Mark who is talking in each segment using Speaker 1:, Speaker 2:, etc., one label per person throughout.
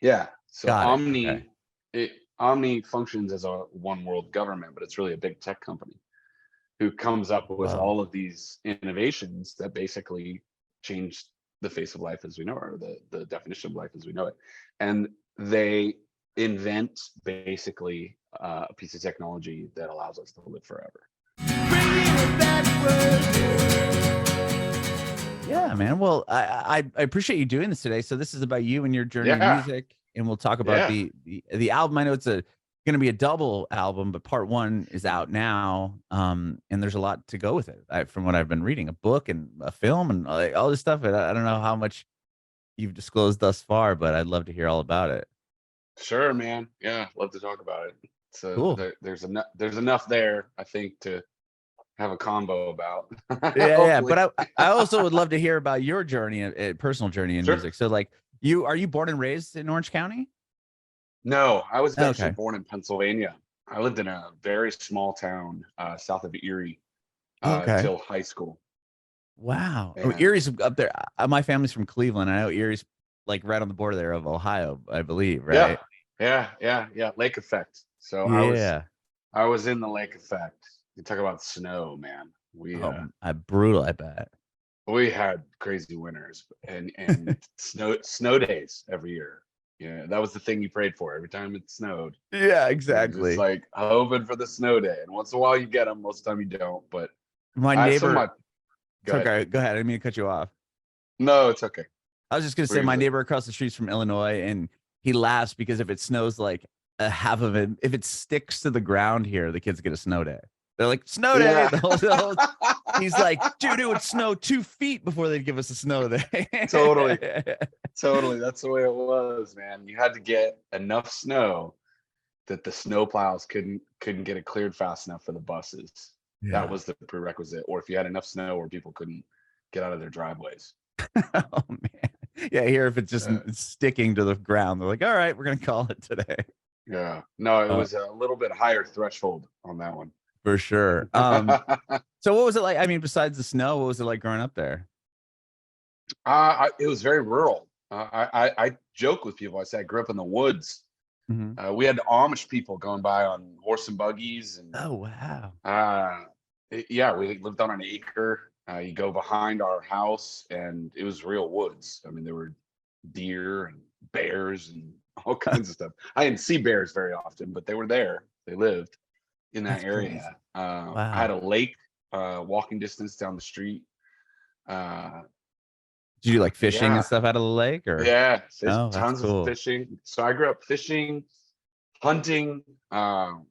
Speaker 1: Yeah. So
Speaker 2: Got it. Okay.
Speaker 1: Omni functions as a one world government, but it's really a big tech company who comes up with
Speaker 2: Whoa.
Speaker 1: all of these innovations that basically change the face of life as we know it, or the definition of life as we know it. And they invent basically a piece of technology that allows us to live forever.
Speaker 2: Yeah, man. Well, I appreciate you doing this today. So this is about you and your journey in
Speaker 1: Yeah.
Speaker 2: music, and we'll talk about
Speaker 1: Yeah.
Speaker 2: the album. I know it's going to be a double album, but part one is out now, and there's a lot to go with it. From what I've been reading, a book and a film and all this stuff. And I don't know how much you've disclosed thus far, but I'd love to hear all about it.
Speaker 1: Sure, man. Yeah. Love to talk about it. So
Speaker 2: Cool.
Speaker 1: there's enough there, I think, to have a combo about.
Speaker 2: Yeah, yeah.
Speaker 1: Hopefully.
Speaker 2: But I also would love to hear about your journey, personal journey in
Speaker 1: Sure.
Speaker 2: music. So, like, are you born and raised in Orange County?
Speaker 1: No, I was actually
Speaker 2: Okay.
Speaker 1: born in Pennsylvania. I lived in a very small town south of Erie
Speaker 2: Okay.
Speaker 1: till high school.
Speaker 2: Wow. Oh,
Speaker 1: And
Speaker 2: Erie's up there. My family's from Cleveland. I know Erie's like right on the border there of Ohio, I believe,
Speaker 1: yeah,
Speaker 2: right?
Speaker 1: yeah, lake effect. So
Speaker 2: Yeah.
Speaker 1: I was in the lake effect. You talk about snow, man.
Speaker 2: Brutal, I bet.
Speaker 1: We had crazy winters and snow days every year. Yeah, that was the thing you prayed for every time it snowed.
Speaker 2: Yeah,
Speaker 1: You're just
Speaker 2: exactly.
Speaker 1: like hoping for the snow day, and once in a while you get them. Most of the time you don't. But
Speaker 2: My
Speaker 1: I some of
Speaker 2: neighbor,
Speaker 1: my go ahead.
Speaker 2: go ahead. I didn't mean to cut you off.
Speaker 1: No, it's okay.
Speaker 2: I was just gonna say my
Speaker 1: Briefly.
Speaker 2: neighbor across the street's from Illinois, and he laughs because if it snows like a half of it, if it sticks to the ground here, the kids get a snow day. They're like snow day.
Speaker 1: Yeah.
Speaker 2: He's like, dude, it would snow 2 feet before they'd give us a snow day.
Speaker 1: Totally. Totally. That's the way it was, man. You had to get enough snow that the snow plows couldn't get it cleared fast enough for the buses. That
Speaker 2: Yeah.
Speaker 1: was the prerequisite. Or if you had enough snow where people couldn't get out of their driveways.
Speaker 2: Oh man. Yeah, here if it's just
Speaker 1: Uh,
Speaker 2: sticking to the ground, they're like, all right, we're gonna call it today.
Speaker 1: yeah. No, it
Speaker 2: Uh,
Speaker 1: was a little bit higher threshold on that one.
Speaker 2: for sure. So what was it like? I mean, besides the snow, what was it like growing up there?
Speaker 1: It was very rural. I joke with people. I say I grew up in the woods.
Speaker 2: Mhm.
Speaker 1: We had Amish people going by on horse and buggies, and
Speaker 2: Oh wow.
Speaker 1: yeah, we lived on an acre. You go behind our house, and it was real woods. I mean, there were deer and bears and all kinds of stuff. I didn't see bears very often, but they were there. They lived in that
Speaker 2: That's crazy.
Speaker 1: area. I had
Speaker 2: Wow.
Speaker 1: a lake walking distance down the street. Uh,
Speaker 2: Did you do like fishing and
Speaker 1: yeah,
Speaker 2: stuff out of the lake or?
Speaker 1: yeah,
Speaker 2: Oh, that's
Speaker 1: tons of
Speaker 2: cool.
Speaker 1: fishing. So I grew up fishing, hunting, and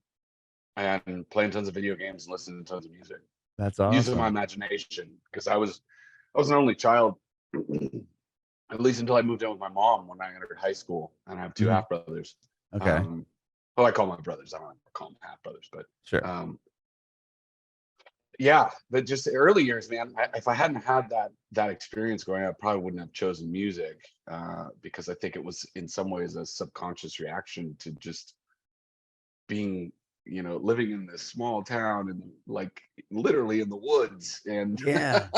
Speaker 1: playing tons of video games and listening to tons of music,
Speaker 2: That's
Speaker 1: using my
Speaker 2: awesome.
Speaker 1: imagination because I was an only child, at least until I moved in with my mom when I entered high school, and I have two
Speaker 2: Mhm.
Speaker 1: half brothers.
Speaker 2: Okay.
Speaker 1: Um, well, I call my brothers. I don't call them half brothers, but
Speaker 2: Sure.
Speaker 1: um, yeah. But just the early years, man. If I hadn't had that experience growing up, I probably wouldn't have chosen music because I think it was in some ways a subconscious reaction to just being living in this small town and like literally in the woods and
Speaker 2: Yeah.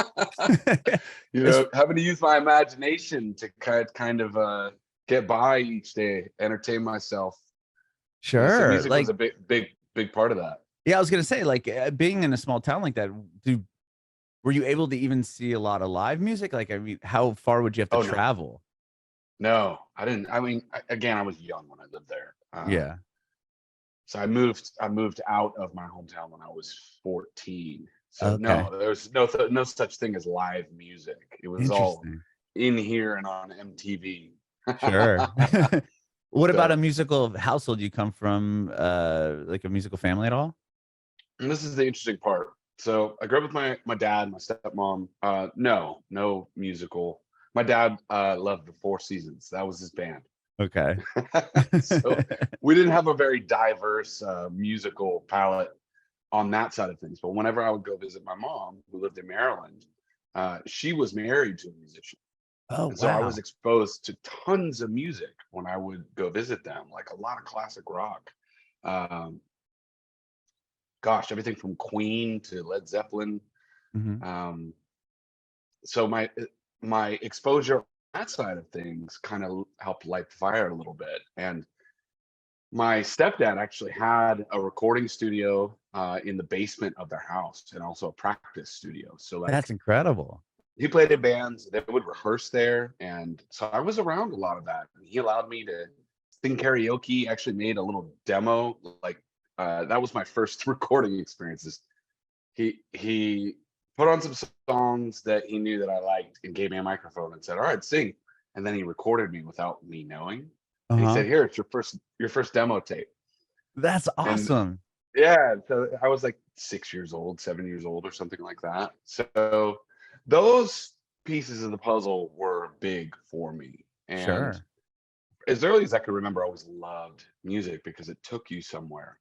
Speaker 2: It's
Speaker 1: having to use my imagination to kind of get by each day, entertain myself. So
Speaker 2: sure.
Speaker 1: music was
Speaker 2: Like,
Speaker 1: a big part of that.
Speaker 2: yeah, I was gonna say, like, being in a small town like that, were you able to even see a lot of live music? Like, I mean, how far would you have to
Speaker 1: Oh no,
Speaker 2: travel?
Speaker 1: no, I didn't. I mean, again, I was young when I lived there.
Speaker 2: Yeah.
Speaker 1: So I moved out of my hometown when I was 14. So
Speaker 2: Okay.
Speaker 1: no, there's no such thing as live music. It was all
Speaker 2: Interesting.
Speaker 1: in here and on MTV.
Speaker 2: Sure. What about a
Speaker 1: So,
Speaker 2: musical household? You come from like a musical family at all?
Speaker 1: and this is the interesting part. So I grew up with my dad, my stepmom. No musical. My dad loved the Four Seasons. That was his band.
Speaker 2: Okay.
Speaker 1: So we didn't have a very diverse musical palette on that side of things. But whenever I would go visit my mom, who lived in Maryland, she was married to a musician.
Speaker 2: Oh,
Speaker 1: And so I was
Speaker 2: wow.
Speaker 1: exposed to tons of music when I would go visit them, like a lot of classic rock. Um, Gosh, everything from Queen to Led Zeppelin.
Speaker 2: Mhm.
Speaker 1: Um, so my exposure that side of things kind of helped light the fire a little bit. And my stepdad actually had a recording studio in the basement of their house, and also a practice studio. So
Speaker 2: That's
Speaker 1: like
Speaker 2: incredible.
Speaker 1: he played in bands, they would rehearse there, and so I was around a lot of that. And he allowed me to sing karaoke. Actually made a little demo, like that was my first recording experiences. He put on some songs that he knew that I liked and gave me a microphone and said, "All right, sing." And then he recorded me without me knowing. And he
Speaker 2: Uh-huh.
Speaker 1: said, "Here, it's your first demo tape."
Speaker 2: That's
Speaker 1: And
Speaker 2: awesome.
Speaker 1: yeah, so I was like 6 years old, 7 years old, or something like that. So those pieces of the puzzle were big for me. And
Speaker 2: Sure.
Speaker 1: as early as I could remember, I always loved music because it took you somewhere.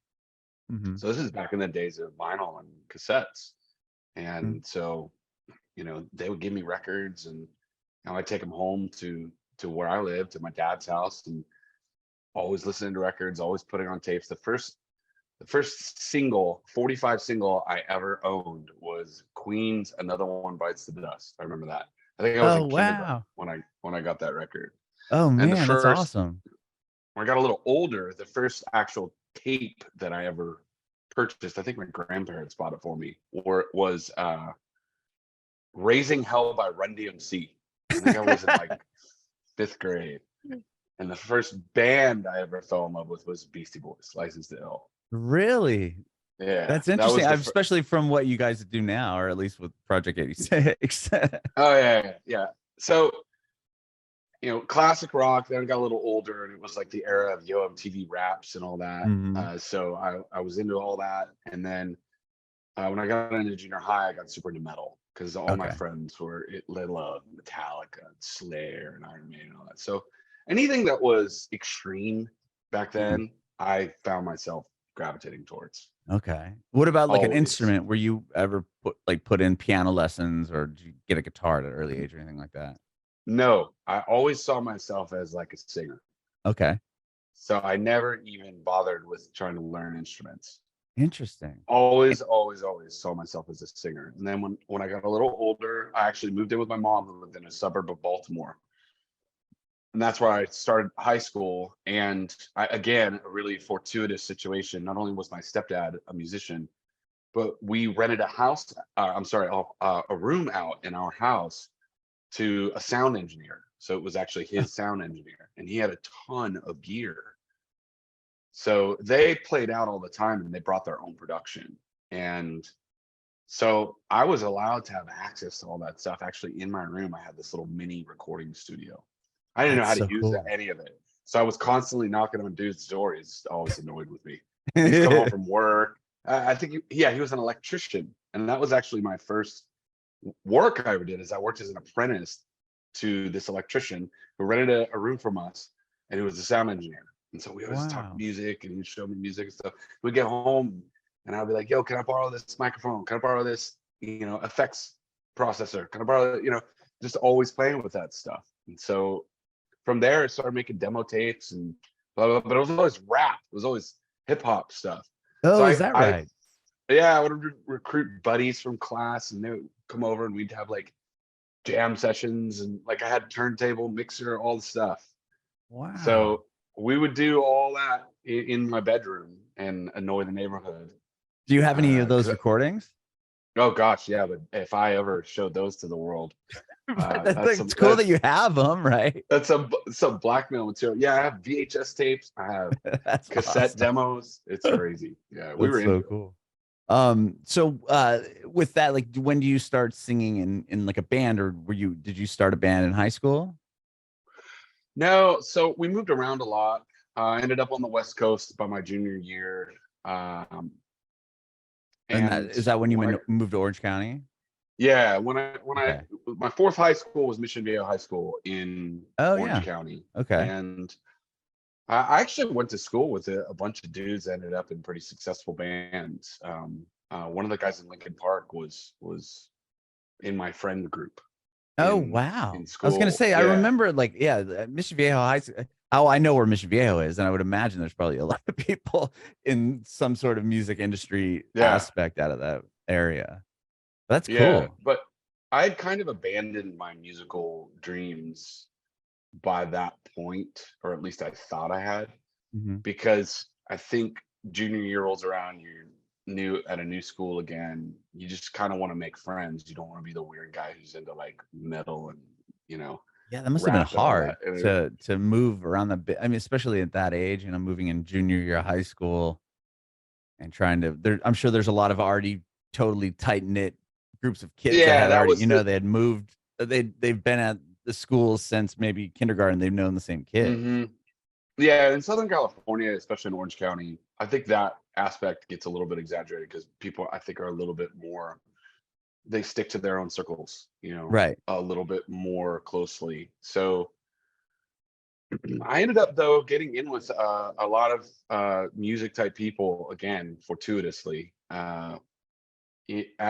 Speaker 2: Mm-hmm.
Speaker 1: So this is back in the days of vinyl and cassettes.
Speaker 2: Mm.
Speaker 1: And so, they would give me records, and I'd take them home to where I lived, to my dad's house, and always listening to records, always putting on tapes. The first single, 45 single I ever owned was Queen's "Another One Bites the Dust." I remember that. I think I was
Speaker 2: Oh,
Speaker 1: in kindergarten
Speaker 2: wow.
Speaker 1: when I got that record.
Speaker 2: Oh,
Speaker 1: And the
Speaker 2: man, that's
Speaker 1: first
Speaker 2: awesome.
Speaker 1: when I got a little older, the first actual tape that I ever purchased, I think my grandparents bought it for me, or was "Raising Hell" by Run DMC. I think I was in like fifth grade. And the first band I ever fell in love with was Beastie Boys, License to Ill.
Speaker 2: Really?
Speaker 1: Yeah,
Speaker 2: That's
Speaker 1: that
Speaker 2: interesting,
Speaker 1: was the
Speaker 2: especially from what you guys do now, or at least with Project 86.
Speaker 1: oh yeah. So classic rock. Then I got a little older, and it was like the era of Yo MTV Raps and all that.
Speaker 2: Mhm.
Speaker 1: So I was into all that, and then when I got into junior high, I got super into metal because all my
Speaker 2: Okay.
Speaker 1: friends they loved Metallica, Slayer, and Iron Maiden and all that. So anything that was extreme back
Speaker 2: Mhm.
Speaker 1: then, I found myself gravitating towards.
Speaker 2: Okay. What about like an
Speaker 1: Always.
Speaker 2: instrument? Were you ever put in piano lessons, or did you get a guitar at an early age or anything like that?
Speaker 1: No, I always saw myself as like a singer.
Speaker 2: Okay.
Speaker 1: So I never even bothered with trying to learn instruments.
Speaker 2: Interesting.
Speaker 1: Always saw myself as a singer. And then when I got a little older, I actually moved in with my mom, who lived in a suburb of Baltimore. And that's where I started high school. And again, a really fortuitous situation. Not only was my stepdad a musician, but we rented a house. I'm sorry, a room out in our house to a sound engineer. So it was actually his sound engineer, and he had a ton of gear. So they played out all the time, and they brought their own production. And so I was allowed to have access to all that stuff. Actually, in my room, I had this little mini recording studio. I didn't know
Speaker 2: That's
Speaker 1: how to
Speaker 2: so
Speaker 1: use
Speaker 2: cool.
Speaker 1: any of it. So I was constantly knocking on dudes' doors. He's always annoyed with me. He's come home from work. I think, he was an electrician. And that was actually my first work I ever did, is I worked as an apprentice to this electrician who rented a room from us, and he was a sound engineer. And so we always talk
Speaker 2: Wow.
Speaker 1: music, and he'd show me music and stuff. We'd get home, and I'd be like, "Yo, can I borrow this microphone? Can I borrow this, effects processor? Can I borrow, just always playing with that stuff." And so from there, I started making demo tapes and blah, blah, but it was always rap. It was always hip hop stuff. So
Speaker 2: Oh, is that
Speaker 1: I
Speaker 2: right?
Speaker 1: yeah, I would recruit buddies from class, and they would come over, and we'd have like jam sessions, and like I had turntable, mixer, all the stuff.
Speaker 2: Wow.
Speaker 1: So we would do all that in my bedroom and annoy the neighborhood.
Speaker 2: Do you have any of those
Speaker 1: 'Cause
Speaker 2: recordings?
Speaker 1: oh gosh, yeah, but if I ever showed those to the world,
Speaker 2: But that's
Speaker 1: that's
Speaker 2: like,
Speaker 1: some
Speaker 2: it's cool that you have them, right?
Speaker 1: some blackmail material. Yeah, I have VHS tapes. I have
Speaker 2: That's
Speaker 1: cassette
Speaker 2: awesome.
Speaker 1: demos. It's crazy. Yeah, we
Speaker 2: That's
Speaker 1: were
Speaker 2: so
Speaker 1: into it.
Speaker 2: cool. So with that, like, when do you start singing in like a band, or did you start a band in high school?
Speaker 1: No, so we moved around a lot. I ended up on the West Coast by my junior year. Um,
Speaker 2: And
Speaker 1: and
Speaker 2: is that when you
Speaker 1: when I
Speaker 2: moved to Orange County?
Speaker 1: Yeah, when I
Speaker 2: Okay.
Speaker 1: my fourth high school was Mission Viejo High School in
Speaker 2: Oh
Speaker 1: Orange
Speaker 2: yeah.
Speaker 1: County,
Speaker 2: Okay.
Speaker 1: and I actually went to school with a bunch of dudes that ended up in pretty successful bands. One of the guys in Lincoln Park was in my friend group
Speaker 2: Oh
Speaker 1: in
Speaker 2: wow. I was gonna
Speaker 1: school.
Speaker 2: say, I
Speaker 1: Yeah,
Speaker 2: remember, like, yeah, Mission Viejo High School. Oh, I know where Mission Viejo is, and I would imagine there's probably a lot of people in some sort of music industry
Speaker 1: yeah,
Speaker 2: aspect out of that area. That's
Speaker 1: yeah.
Speaker 2: cool.
Speaker 1: But I had kind of abandoned my musical dreams by that point, or at least I thought I had,
Speaker 2: Mm-hmm.
Speaker 1: because I think junior year rolls around, you're new at a new school again. You just kind of want to make friends. You don't want to be the weird guy who's into like metal and, you know,
Speaker 2: Yeah, that must have been
Speaker 1: rap and all that.
Speaker 2: hard to move around the bit. I mean, especially at that age, moving in junior year of high school and trying to there. I'm sure there's a lot of already totally tight knit groups of kids that
Speaker 1: Yeah,
Speaker 2: had
Speaker 1: that
Speaker 2: already,
Speaker 1: was the.
Speaker 2: they had moved. They've been at the school since maybe kindergarten. They've known the same kid.
Speaker 1: Yeah, in Southern California, especially in Orange County, I think that aspect gets a little bit exaggerated because people, I think, are a little bit more, they stick to their own circles,
Speaker 2: Right.
Speaker 1: a little bit more closely. So I ended up, though, getting in with a lot of music type people, again, fortuitously, at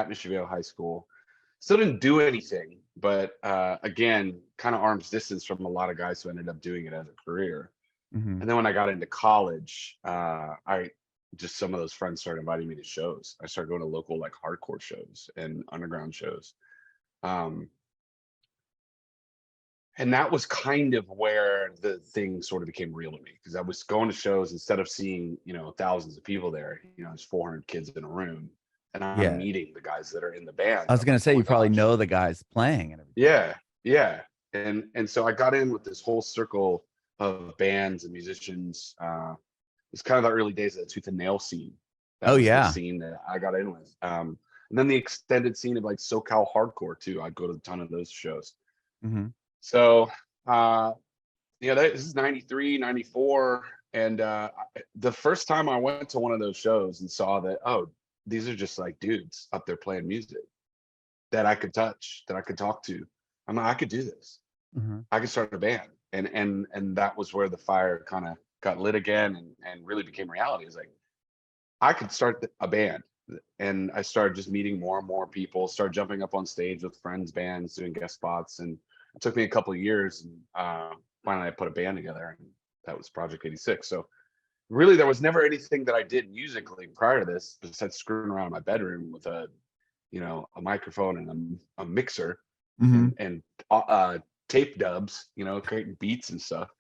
Speaker 1: Michigan High School. Still didn't do anything, but again, kind of arm's distance from a lot of guys who ended up doing it as a career.
Speaker 2: Mm-hmm.
Speaker 1: And then when I got into college, some of those friends started inviting me to shows. I started going to local like hardcore shows and underground shows. And that was kind of where the thing sort of became real to me, because I was going to shows instead of seeing, thousands of people there, there's 400 kids in a room, and I'm
Speaker 2: Yeah.
Speaker 1: meeting the guys that are in the band.
Speaker 2: I was going to say,
Speaker 1: "Oh my
Speaker 2: you probably
Speaker 1: gosh."
Speaker 2: know the guys playing and everything.
Speaker 1: Yeah, yeah. And so I got in with this whole circle of bands and musicians. It's kind of the early days of the tooth and nail scene. That was the scene that I got in with. And then the extended scene of like SoCal hardcore too. I'd go to a ton of those shows.
Speaker 2: Mm-hmm.
Speaker 1: So this is 93, 94. And the first time I went to one of those shows and saw that, oh, these are just like dudes up there playing music that I could touch, that I could talk to. I'm like, I could do this.
Speaker 2: Mm-hmm.
Speaker 1: I could start a band. And that was where the fire kind of got lit again and really became reality. It's like, I could start a band. And I started just meeting more and more people, started jumping up on stage with friends, bands, doing guest spots. And it took me a couple of years. And finally I put a band together, and that was Project 86. So really there was never anything that I did musically prior to this besides screwing around in my bedroom with a microphone and a mixer,
Speaker 2: Mm-hmm.
Speaker 1: and tape dubs, creating beats and stuff.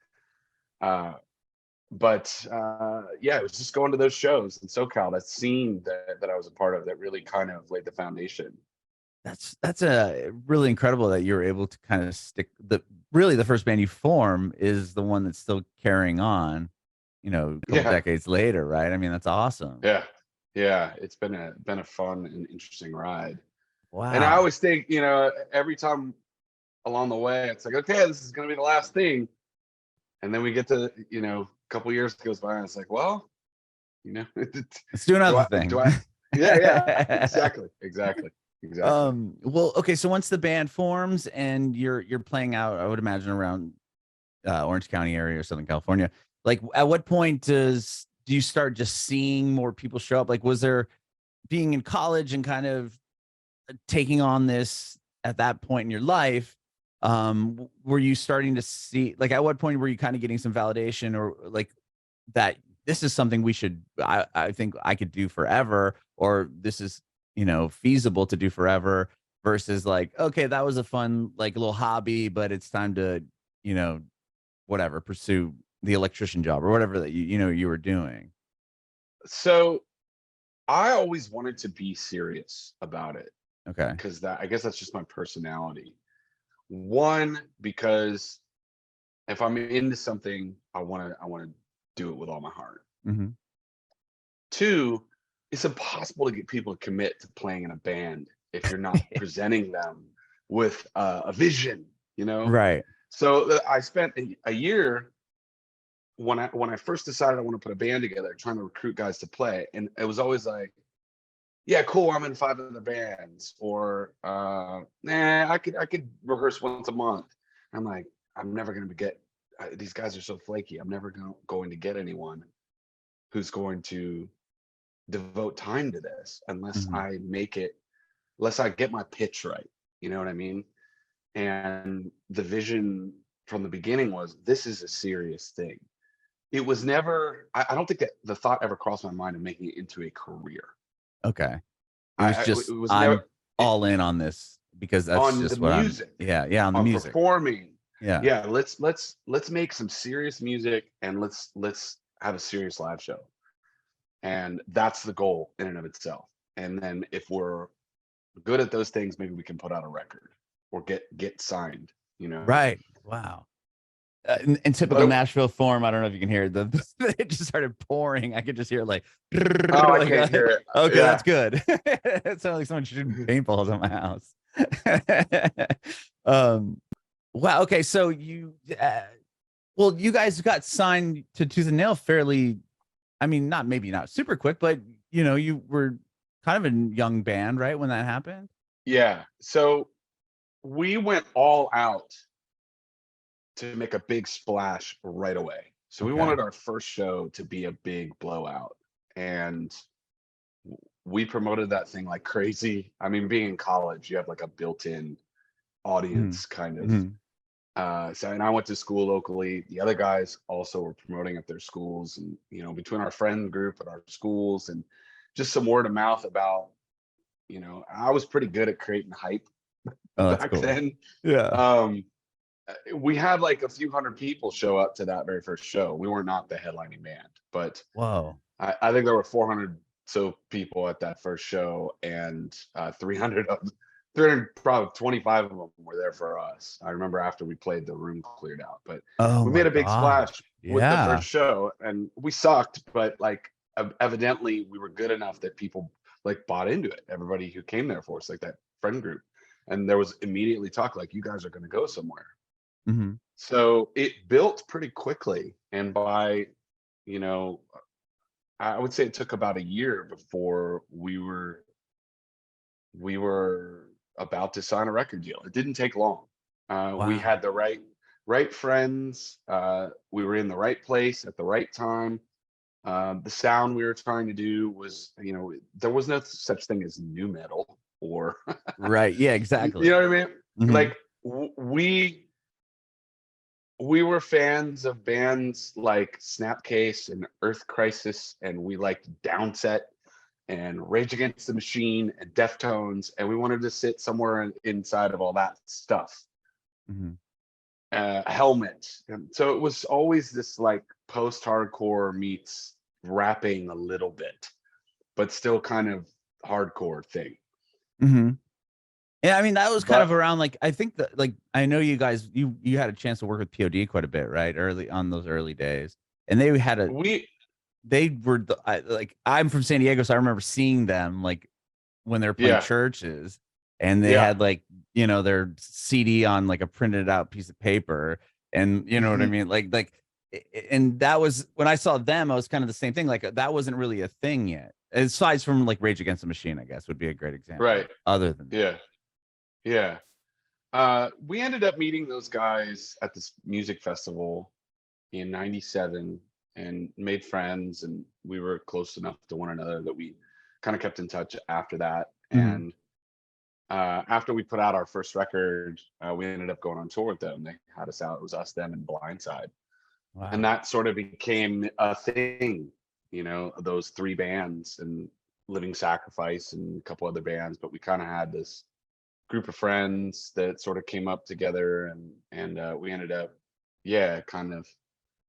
Speaker 1: But it was just going to those shows in SoCal, that scene that I was a part of, that really kind of laid the foundation.
Speaker 2: That's a really incredible that you're able to kind of stick the first band you form is the one that's still carrying on, a couple decades later, right? I mean, that's awesome.
Speaker 1: Yeah. It's been a fun and interesting ride.
Speaker 2: Wow.
Speaker 1: And I always think, every time along the way, it's like, okay, this is going to be the last thing. And then we get to, a couple years goes by, and it's like, well,
Speaker 2: let's do another thing.
Speaker 1: Yeah, exactly.
Speaker 2: Well, okay. So once the band forms and you're playing out, I would imagine around Orange County area or Southern California, like at what point do you start just seeing more people show up? Like, was there, being in college and kind of taking on this at that point in your life, were you starting to see, like, at what point were you kind of getting some validation, or like that this is something I think I could do forever, or this is, feasible to do forever, versus like, okay, that was a fun, like, little hobby, but it's time to, whatever, pursue the electrician job or whatever that you were doing?
Speaker 1: So I always wanted to be serious about it.
Speaker 2: Okay.
Speaker 1: Because I guess that's just my personality. One, because if I'm into something, I want to do it with all my heart.
Speaker 2: Mm-hmm.
Speaker 1: Two, it's impossible to get people to commit to playing in a band if you're not presenting them with a vision,
Speaker 2: Right.
Speaker 1: So I spent a year when I first decided I want to put a band together, trying to recruit guys to play, and it was always like, yeah, cool, I'm in 5 other bands, or I could rehearse once a month. I'm like, I'm never going to get, these guys are so flaky. I'm never going to get anyone who's going to devote time to this unless unless I get my pitch right. You know what I mean? And the vision from the beginning was, this is a serious thing. It was never, I don't think that the thought ever crossed my mind of making it into a career.
Speaker 2: Okay. It was I'm all in on this because that's just what music. On the music,
Speaker 1: performing,
Speaker 2: Yeah.
Speaker 1: yeah, let's make some serious music, and let's have a serious live show. And that's the goal in and of itself. And then if we're good at those things, maybe we can put out a record or get signed, you know.
Speaker 2: Right. Wow. In typical
Speaker 1: But
Speaker 2: Nashville form, I don't know if you can hear it. It just started pouring. I could just hear like,
Speaker 1: oh, I
Speaker 2: like
Speaker 1: can't hear it.
Speaker 2: okay,
Speaker 1: Yeah.
Speaker 2: that's good. It sounded like someone shooting paintballs at my house. um, wow. Okay, so well, you guys got signed to Tooth and Nail fairly. I mean, maybe not super quick, but you were kind of a young band, right, when that happened?
Speaker 1: Yeah. So we went all out to make a big splash right away. So we
Speaker 2: Okay.
Speaker 1: wanted our first show to be a big blowout. And we promoted that thing like crazy. I mean, being in college, you have like a built-in
Speaker 2: Mhm.
Speaker 1: audience kind of.
Speaker 2: Mhm.
Speaker 1: So, and I went to school locally. The other guys also were promoting at their schools, and between our friend group and our schools, and just some word of mouth about, I was pretty good at creating hype
Speaker 2: Oh, that's
Speaker 1: back
Speaker 2: cool.
Speaker 1: then.
Speaker 2: Yeah.
Speaker 1: Um, we had like a few hundred people show up to that very first show. We were not the headlining band, but
Speaker 2: Whoa.
Speaker 1: I think there were 400 so people at that first show, and 300 probably 25 of them were there for us. I remember after we played, the room cleared out, but
Speaker 2: Oh
Speaker 1: we
Speaker 2: my
Speaker 1: made a big
Speaker 2: gosh.
Speaker 1: splash with the
Speaker 2: Yeah.
Speaker 1: first show, and we sucked, but like evidently we were good enough that people like bought into it. Everybody who came there for us, like that friend group, and there was immediately talk like, you guys are going to go somewhere.
Speaker 2: Mhm.
Speaker 1: So it built pretty quickly, and by you know I would say it took about a year before we were about to sign a record deal. It didn't take long. We
Speaker 2: Wow.
Speaker 1: had the right friends. We were in the right place at the right time. The sound we were trying to do was, there was no such thing as new metal or,
Speaker 2: Right. Yeah,
Speaker 1: you
Speaker 2: exactly.
Speaker 1: know what I mean?
Speaker 2: Mhm.
Speaker 1: Like we were fans of bands like Snapcase and Earth Crisis, and we liked Downset and Rage Against the Machine and Deftones, and we wanted to sit somewhere inside of all that stuff.
Speaker 2: Mhm.
Speaker 1: Helmet, and so it was always this like post-hardcore meets rapping a little bit, but still kind of hardcore thing.
Speaker 2: Mhm. Yeah, I mean, that was kind of
Speaker 1: But
Speaker 2: around like I think that like I know you guys you had a chance to work with POD quite a bit, right? Early on those early days. And
Speaker 1: we,
Speaker 2: they were like I'm from San Diego, so I remember seeing them like when they were playing
Speaker 1: yeah,
Speaker 2: churches and they
Speaker 1: yeah,
Speaker 2: had like, their CD on like a printed out piece of paper and you know what I
Speaker 1: mhm,
Speaker 2: mean? And that was when I saw them, I was kind of the same thing. Like that wasn't really a thing yet. Aside from like Rage Against the Machine, I guess would be a great example.
Speaker 1: right,
Speaker 2: Other than that.
Speaker 1: yeah, yeah. We ended up meeting those guys at this music festival in '97 and made friends, and we were close enough to one another that we kind of kept in touch after that.
Speaker 2: Mhm.
Speaker 1: And after we put out our first record, we ended up going on tour with them. They had us out. It was us, them, and Blindside, and
Speaker 2: Wow.
Speaker 1: that sort of became a thing. Those three bands and Living Sacrifice and a couple other bands, but we kind of had this group of friends that sort of came up together, and we ended up, yeah, kind of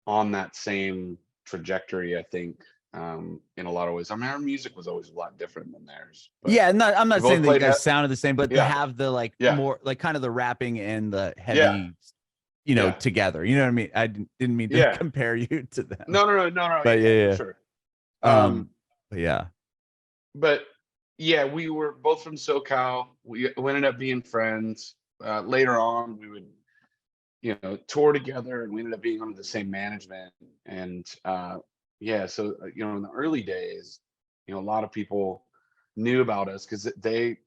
Speaker 1: on that same trajectory, I think, in a lot of ways. I mean, our music was always a lot different than theirs, but
Speaker 2: Yeah, I'm
Speaker 1: we
Speaker 2: not saying
Speaker 1: both
Speaker 2: that you
Speaker 1: played.
Speaker 2: guys sounded the same, but to
Speaker 1: Yeah,
Speaker 2: have the like
Speaker 1: yeah,
Speaker 2: more like kind of the rapping and the
Speaker 1: yeah,
Speaker 2: heavy,
Speaker 1: yeah,
Speaker 2: together. You know what I mean? I didn't mean to
Speaker 1: yeah.
Speaker 2: compare you to them.
Speaker 1: No, no, no, no, no.
Speaker 2: But
Speaker 1: Yeah, for
Speaker 2: yeah,
Speaker 1: sure.
Speaker 2: yeah.
Speaker 1: Um,
Speaker 2: But yeah.
Speaker 1: but yeah, we were both from SoCal. We ended up being friends. Later on, we would, tour together, and we ended up being under the same management. And yeah, so in the early days, a lot of people knew about us because they,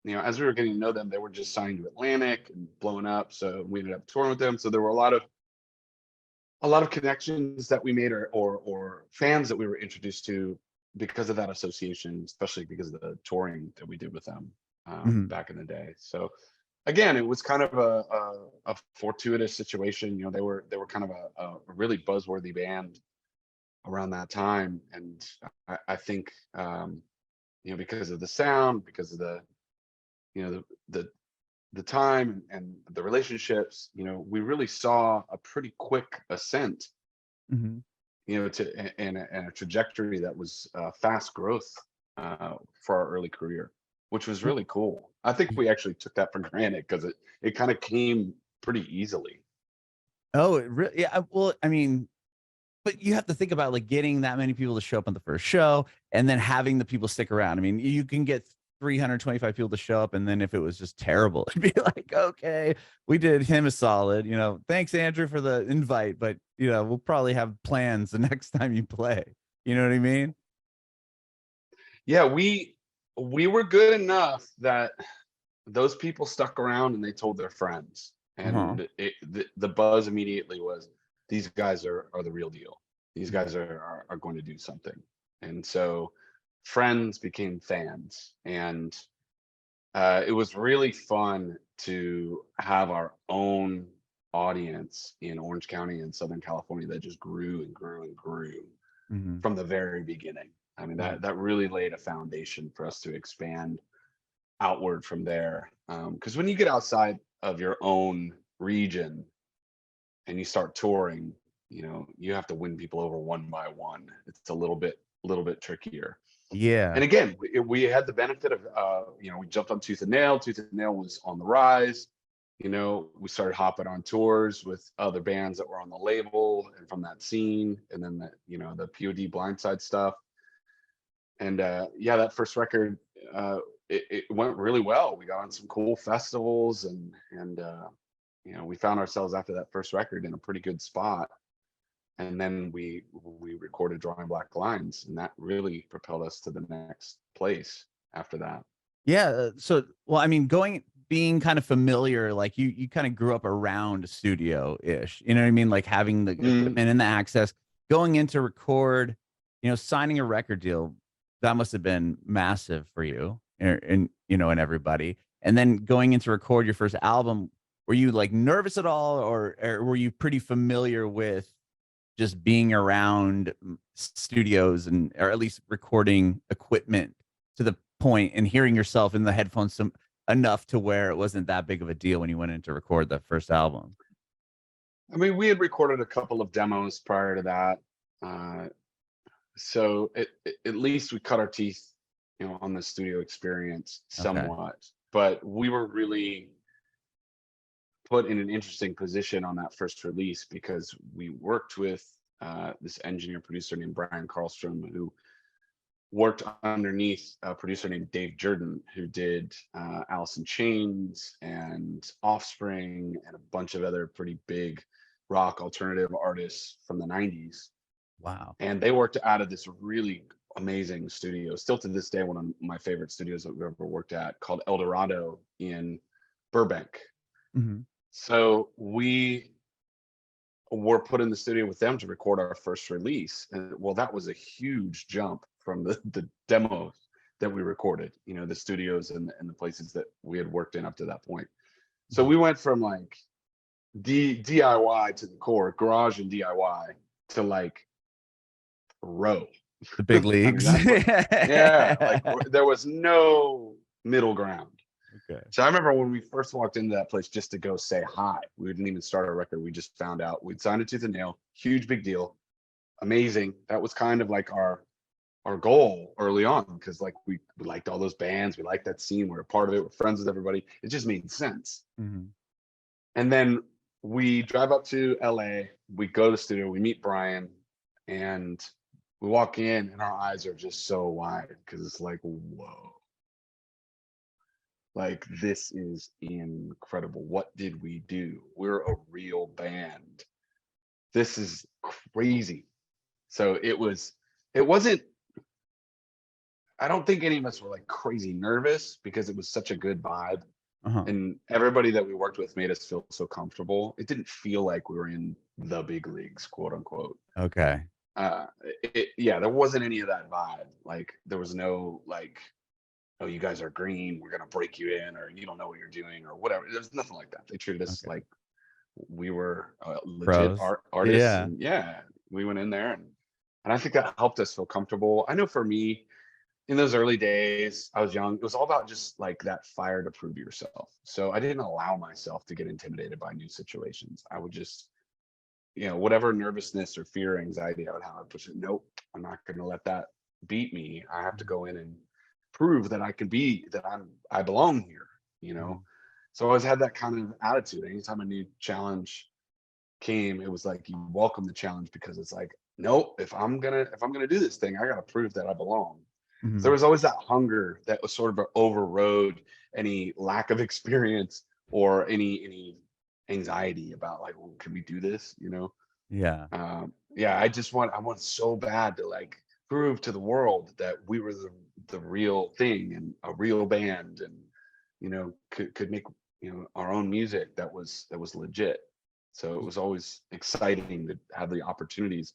Speaker 1: as we were getting to know them, they were just signed to Atlantic and blowing up. So we ended up touring with them. So there were a lot of connections that we made, or fans that we were introduced to because of that association, especially because of the touring that we did with them
Speaker 2: Mhm.
Speaker 1: back in the day. So again, it was kind of a fortuitous situation. They were kind of a really buzzworthy band around that time, and I think, because of the sound, because of the the time and the relationships, we really saw a pretty quick ascent,
Speaker 2: Hmm.
Speaker 1: to in a trajectory that was fast growth for our early career, which was really cool. I think we actually took that for granted because it kind of came pretty easily.
Speaker 2: Oh, it really? Yeah. Well, I mean, but you have to think about like getting that many people to show up on the first show and then having the people stick around. I mean, you can get 325 people to show up, and then if it was just terrible, it'd be like, okay, we did him a solid. Thanks Andrew for the invite, but we'll probably have plans the next time you play. You know what I mean?
Speaker 1: Yeah, we were good enough that those people stuck around and they told their friends,
Speaker 2: Uh-huh.
Speaker 1: and the buzz immediately was, these guys are the real deal. These guys are going to do something. And so friends became fans, and it was really fun to have our own audience in Orange County and Southern California that just grew and grew and grew
Speaker 2: Hmm.
Speaker 1: from the very beginning. I mean, that really laid a foundation for us to expand outward from there. Because when you get outside of your own region and you start touring, you have to win people over one by one. It's a little bit trickier.
Speaker 2: Yeah.
Speaker 1: And again, we had the benefit of, we jumped on Tooth and Nail. Tooth and Nail was on the rise. We started hopping on tours with other bands that were on the label and from that scene, and then the POD Blindside stuff. And yeah, that first record, it went really well. We got on some cool festivals, and we found ourselves after that first record in a pretty good spot. And then we recorded Drawing Black Lines, and that really propelled us to the next place after that.
Speaker 2: Yeah. So, well, I mean, being kind of familiar, like you kind of grew up around a studio ish, you know what I mean? Like having the
Speaker 1: Mm.
Speaker 2: equipment and the access, going in to record, signing a record deal, that must have been massive for you and everybody. And then going in to record your first album, were you like nervous at all, or were you pretty familiar with just being around studios or at least recording equipment to the point and hearing yourself in the headphones enough to where it wasn't that big of a deal when you went in to record the first album?
Speaker 1: I mean, we had recorded a couple of demos prior to that, so at least we cut our teeth, on the studio experience
Speaker 2: Okay.
Speaker 1: somewhat. But we were really put in an interesting position on that first release because we worked with this engineer producer named Brian Carlstrom, who worked underneath a producer named Dave Jordan, who did Alice in Chains and Offspring and a bunch of other pretty big rock alternative artists from the 90s.
Speaker 2: Wow.
Speaker 1: And they worked out of this really amazing studio, still to this day one of my favorite studios that we've ever worked at, called El Dorado in Burbank.
Speaker 2: Hmm.
Speaker 1: So we were put in the studio with them to record our first release, and well, that was a huge jump from the demos that we recorded, the studios and the places that we had worked in up to that point. So we went from like DIY to the core, garage and DIY, to like pro.
Speaker 2: The big
Speaker 1: I mean,
Speaker 2: leagues.
Speaker 1: that's what, yeah, like there was no middle ground.
Speaker 2: Okay.
Speaker 1: So I remember when we first walked into that place just to go say hi. We didn't even start our record. We just found out we'd signed a Tooth and Nail. Huge, big deal. Amazing. That was kind of like our goal early on, because like we liked all those bands. We liked that scene. We're a part of it. We're friends with everybody. It just made sense.
Speaker 2: Hmm.
Speaker 1: And then we drive up to LA. We go to the studio. We meet Brian, and we walk in, and our eyes are just so wide because it's like, whoa. Like, this is incredible. What did we do? We're a real band. This is crazy. So it wasn't, I don't think any of us were like crazy nervous because it was such a good vibe.
Speaker 2: Uh-huh.
Speaker 1: And everybody that we worked with made us feel so comfortable. It didn't feel like we were in the big leagues, quote unquote.
Speaker 2: Okay.
Speaker 1: Yeah, there wasn't any of that vibe. Like, there was no like, oh, you guys are green, we're gonna break you in, or you don't know what you're doing, or whatever. There's nothing like that. They treated us
Speaker 2: Okay.
Speaker 1: like we were legit
Speaker 2: Pros.
Speaker 1: artists,
Speaker 2: Yeah.
Speaker 1: and yeah, we went in there, and I think that helped us feel comfortable. I know for me, in those early days, I was young. It was all about just like that fire to prove yourself. So I didn't allow myself to get intimidated by new situations. I would just, whatever nervousness or fear or anxiety I would have, I'd push it. Nope, I'm not going to let that beat me. I have to go in and prove that I belong here,
Speaker 2: Mhm.
Speaker 1: So I always had that kind of attitude. Anytime a new challenge came, it was like you welcome the challenge because it's like, nope, if I'm gonna do this thing, I gotta prove that I belong. So there
Speaker 2: Mhm.
Speaker 1: was always that hunger that was sort of overrode any lack of experience or any anxiety about like, well, can we do this?
Speaker 2: Yeah.
Speaker 1: Yeah, I want so bad to like prove to the world that we were the real thing and a real band and could make our own music that was legit. So it was always exciting to have the opportunities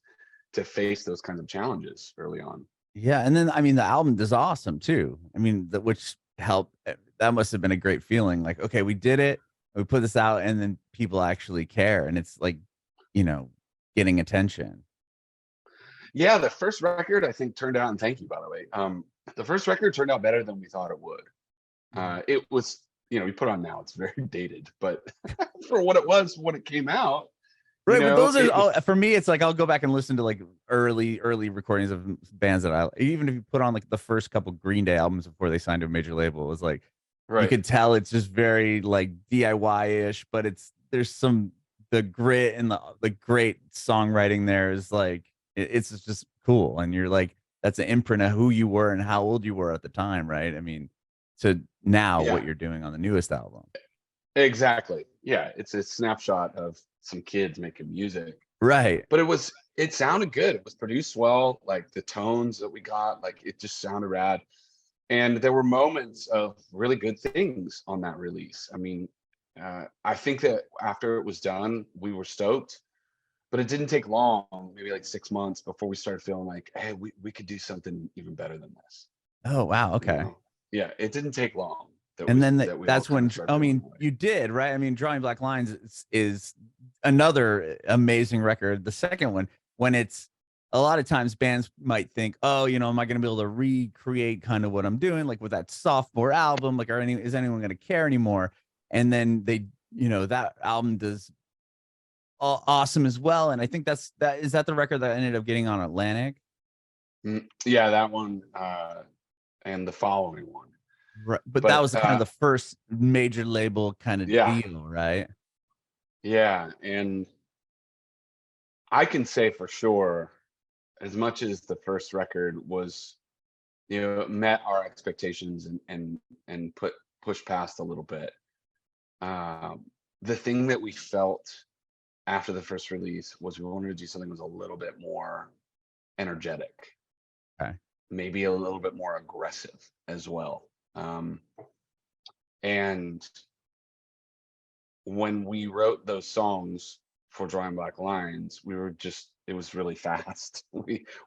Speaker 1: to face those kinds of challenges early on.
Speaker 2: Yeah, and then I mean the album is awesome too. I mean, which helped. That must have been a great feeling. Like, okay, we did it. We put this out, and then people actually care, and it's like, you know, getting attention.
Speaker 1: Yeah, the first record I think turned out, and thank you by the way. The first record turned out better than we thought it would.
Speaker 2: Mhm.
Speaker 1: It was, we put on now, it's very dated, but for what it was when it came out,
Speaker 2: Right, but those are
Speaker 1: it was
Speaker 2: all for me. It's like I'll go back and listen to like early recordings of bands that I even if you put on like the first couple Green Day albums before they signed to a major label, it was like you
Speaker 1: right.
Speaker 2: could tell it's just very like DIY ish, but there's some the grit and the great songwriting there is like it's just cool, and you're like that's an imprint of who you were and how old you were at the time, right? I mean, to now what
Speaker 1: Yeah,
Speaker 2: you're doing on the newest album,
Speaker 1: exactly. Yeah, it's a snapshot of some kids making music,
Speaker 2: right?
Speaker 1: but it sounded good. It was produced well, like the tones that we got, like it just sounded rad. And there were moments of really good things on that release. I mean, I think that after it was done, we were stoked, but it didn't take long, maybe like 6 months before we started feeling like, hey, we could do something even better than this.
Speaker 2: Oh wow,
Speaker 1: You
Speaker 2: okay.
Speaker 1: know? Yeah, it didn't take long
Speaker 2: And then
Speaker 1: we all
Speaker 2: that's
Speaker 1: kind
Speaker 2: when
Speaker 1: of started
Speaker 2: I
Speaker 1: feeling
Speaker 2: mean,
Speaker 1: that way.
Speaker 2: you did, right? I mean, Drawing Black Lines is another amazing record. The second one, when it's a lot of times bands might think, oh, am I going to be able to recreate kind of what I'm doing, like with that sophomore album? Like, is anyone going to care anymore? And then that album does awesome as well. And I think is that the record that ended up getting on Atlantic,
Speaker 1: Yeah, that one and the following one.
Speaker 2: right? But that
Speaker 1: But
Speaker 2: was kind of the first major label kind of
Speaker 1: yeah,
Speaker 2: deal, right?
Speaker 1: yeah, and I can say for sure, as much as the first record was, met our expectations and push past a little bit. Um, the thing that we felt after the first release was we wanted to do something that was a little bit more energetic,
Speaker 2: Okay.
Speaker 1: maybe a little bit more aggressive as well. And when we wrote those songs for Drawing Black Lines, it was really fast.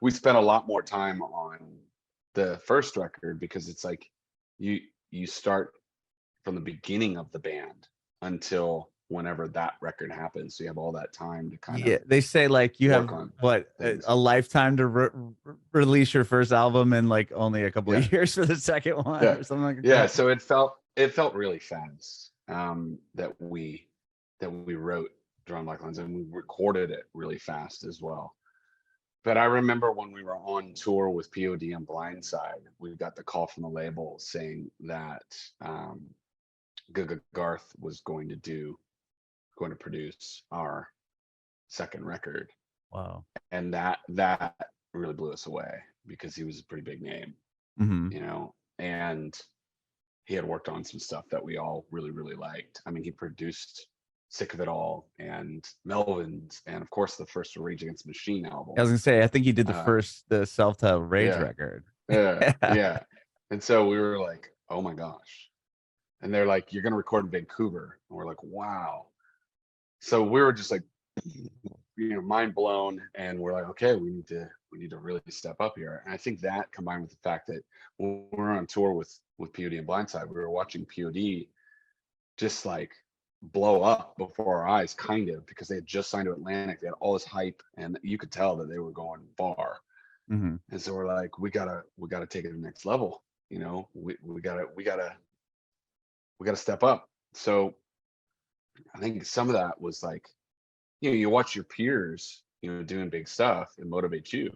Speaker 1: We spent a lot more time on the first record because it's like you you start from the beginning of the band until whenever that record happens. So you have all that time to kind
Speaker 2: Yeah,
Speaker 1: of
Speaker 2: they say like you
Speaker 1: work
Speaker 2: have
Speaker 1: on
Speaker 2: what
Speaker 1: things.
Speaker 2: a lifetime to release your first album and like only a couple
Speaker 1: Yeah.
Speaker 2: of years for the second one
Speaker 1: Yeah.
Speaker 2: or something like
Speaker 1: Yeah.
Speaker 2: that.
Speaker 1: So it felt really fast that we wrote Drum Black Lines and we recorded it really fast as well. But I remember when we were on tour with POD and Blindside, we got the call from the label saying that Guga Garth was going to produce our second record,
Speaker 2: Wow.
Speaker 1: and that really blew us away because he was a pretty big name,
Speaker 2: Hmm.
Speaker 1: and he had worked on some stuff that we all really really liked. I mean, he produced Sick of It All and Melvins, and of course the first Rage Against the Machine
Speaker 2: I
Speaker 1: album.
Speaker 2: was gonna say I think he did
Speaker 1: Uh,
Speaker 2: the self-titled Rage
Speaker 1: yeah,
Speaker 2: record.
Speaker 1: yeah,
Speaker 2: Yeah.
Speaker 1: yeah. And so we were like, oh my gosh. And they're like, you're gonna record in Vancouver. And we're like, wow. So we were just like, mind blown, and we're like, okay, we need to really step up here. And I think that combined with the fact that when we were on tour with POD and Blindside, we were watching POD just like blow up before our eyes, kind of, because they had just signed to Atlantic. They had all this hype, and you could tell that they were going far.
Speaker 2: Hmm.
Speaker 1: And so we're like, we gotta take it to the next level. You know, we gotta step up. So I think some of that was like, you know, you watch your peers, you know, doing big stuff and motivate you.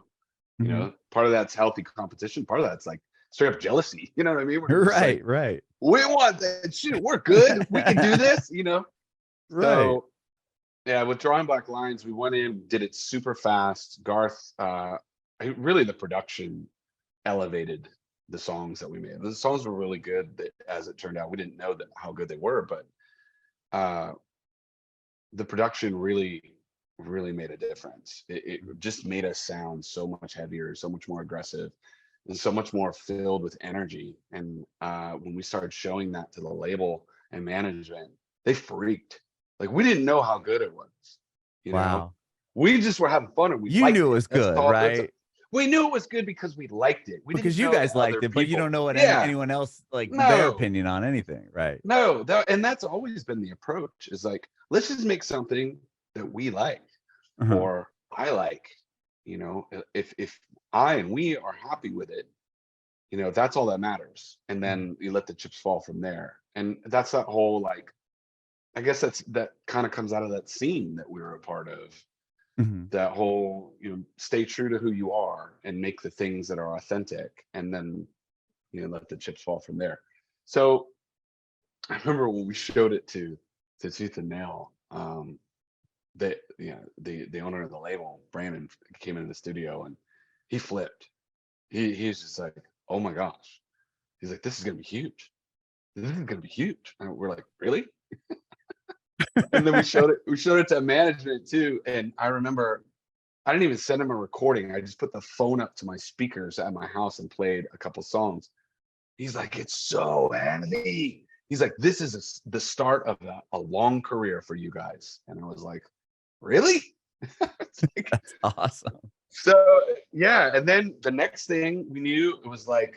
Speaker 1: You
Speaker 2: Hmm.
Speaker 1: know, part of that's healthy competition. Part of that's like straight up jealousy. You know what I mean? We're just like,
Speaker 2: Right, right.
Speaker 1: we want that shit. We're good. We can do this. You know.
Speaker 2: Right.
Speaker 1: So yeah, with Drawing Black Lines, we went in, did it super fast. Garth, really the production elevated the songs that we made. The songs were really good. As it turned out, we didn't know that how good they were, but uh, the production really made a difference. It just made us sound so much heavier, so much more aggressive, and so much more filled with energy. And when we started showing that to the label and management, they freaked. Like, we didn't know how good it was. You know,
Speaker 2: Wow.
Speaker 1: we just were having fun and we
Speaker 2: You knew
Speaker 1: liked
Speaker 2: it
Speaker 1: it.
Speaker 2: was
Speaker 1: That's
Speaker 2: good,
Speaker 1: all. That's
Speaker 2: right?
Speaker 1: we knew it was good because we liked it. We
Speaker 2: Because
Speaker 1: didn't
Speaker 2: you
Speaker 1: know that
Speaker 2: guys liked
Speaker 1: other
Speaker 2: it, but you don't
Speaker 1: people.
Speaker 2: know what
Speaker 1: Yeah,
Speaker 2: anyone else, like, their
Speaker 1: no,
Speaker 2: opinion on anything, right?
Speaker 1: no. And that's always been the approach. Is like, let's just make something that we like
Speaker 2: Uh-huh.
Speaker 1: or I like. You know, if I and we are happy with it, you know, that's all that matters. And
Speaker 2: Mhm.
Speaker 1: then you let the chips fall from there. And that's that whole like, I guess that kind of comes out of that scene that we were a part of.
Speaker 2: Mhm.
Speaker 1: That whole, you know, stay true to who you are and make the things that are authentic, and then, you know, let the chips fall from there. So I remember when we showed it to Tooth and Nail, that, you know, the owner of the label, Brandon, came into the studio and he flipped. He's just like, oh my gosh. He's like, this is gonna be huge. This is gonna be huge. And we're like, really? And then we showed it to management too. And I remember I didn't even send him a recording. I just put the phone up to my speakers at my house and played a couple songs. He's like, it's so heavy. He's like, this is the start of a long career for you guys. And I was like, really? It's like,
Speaker 2: That's awesome.
Speaker 1: so yeah. And then the next thing we knew, it was like,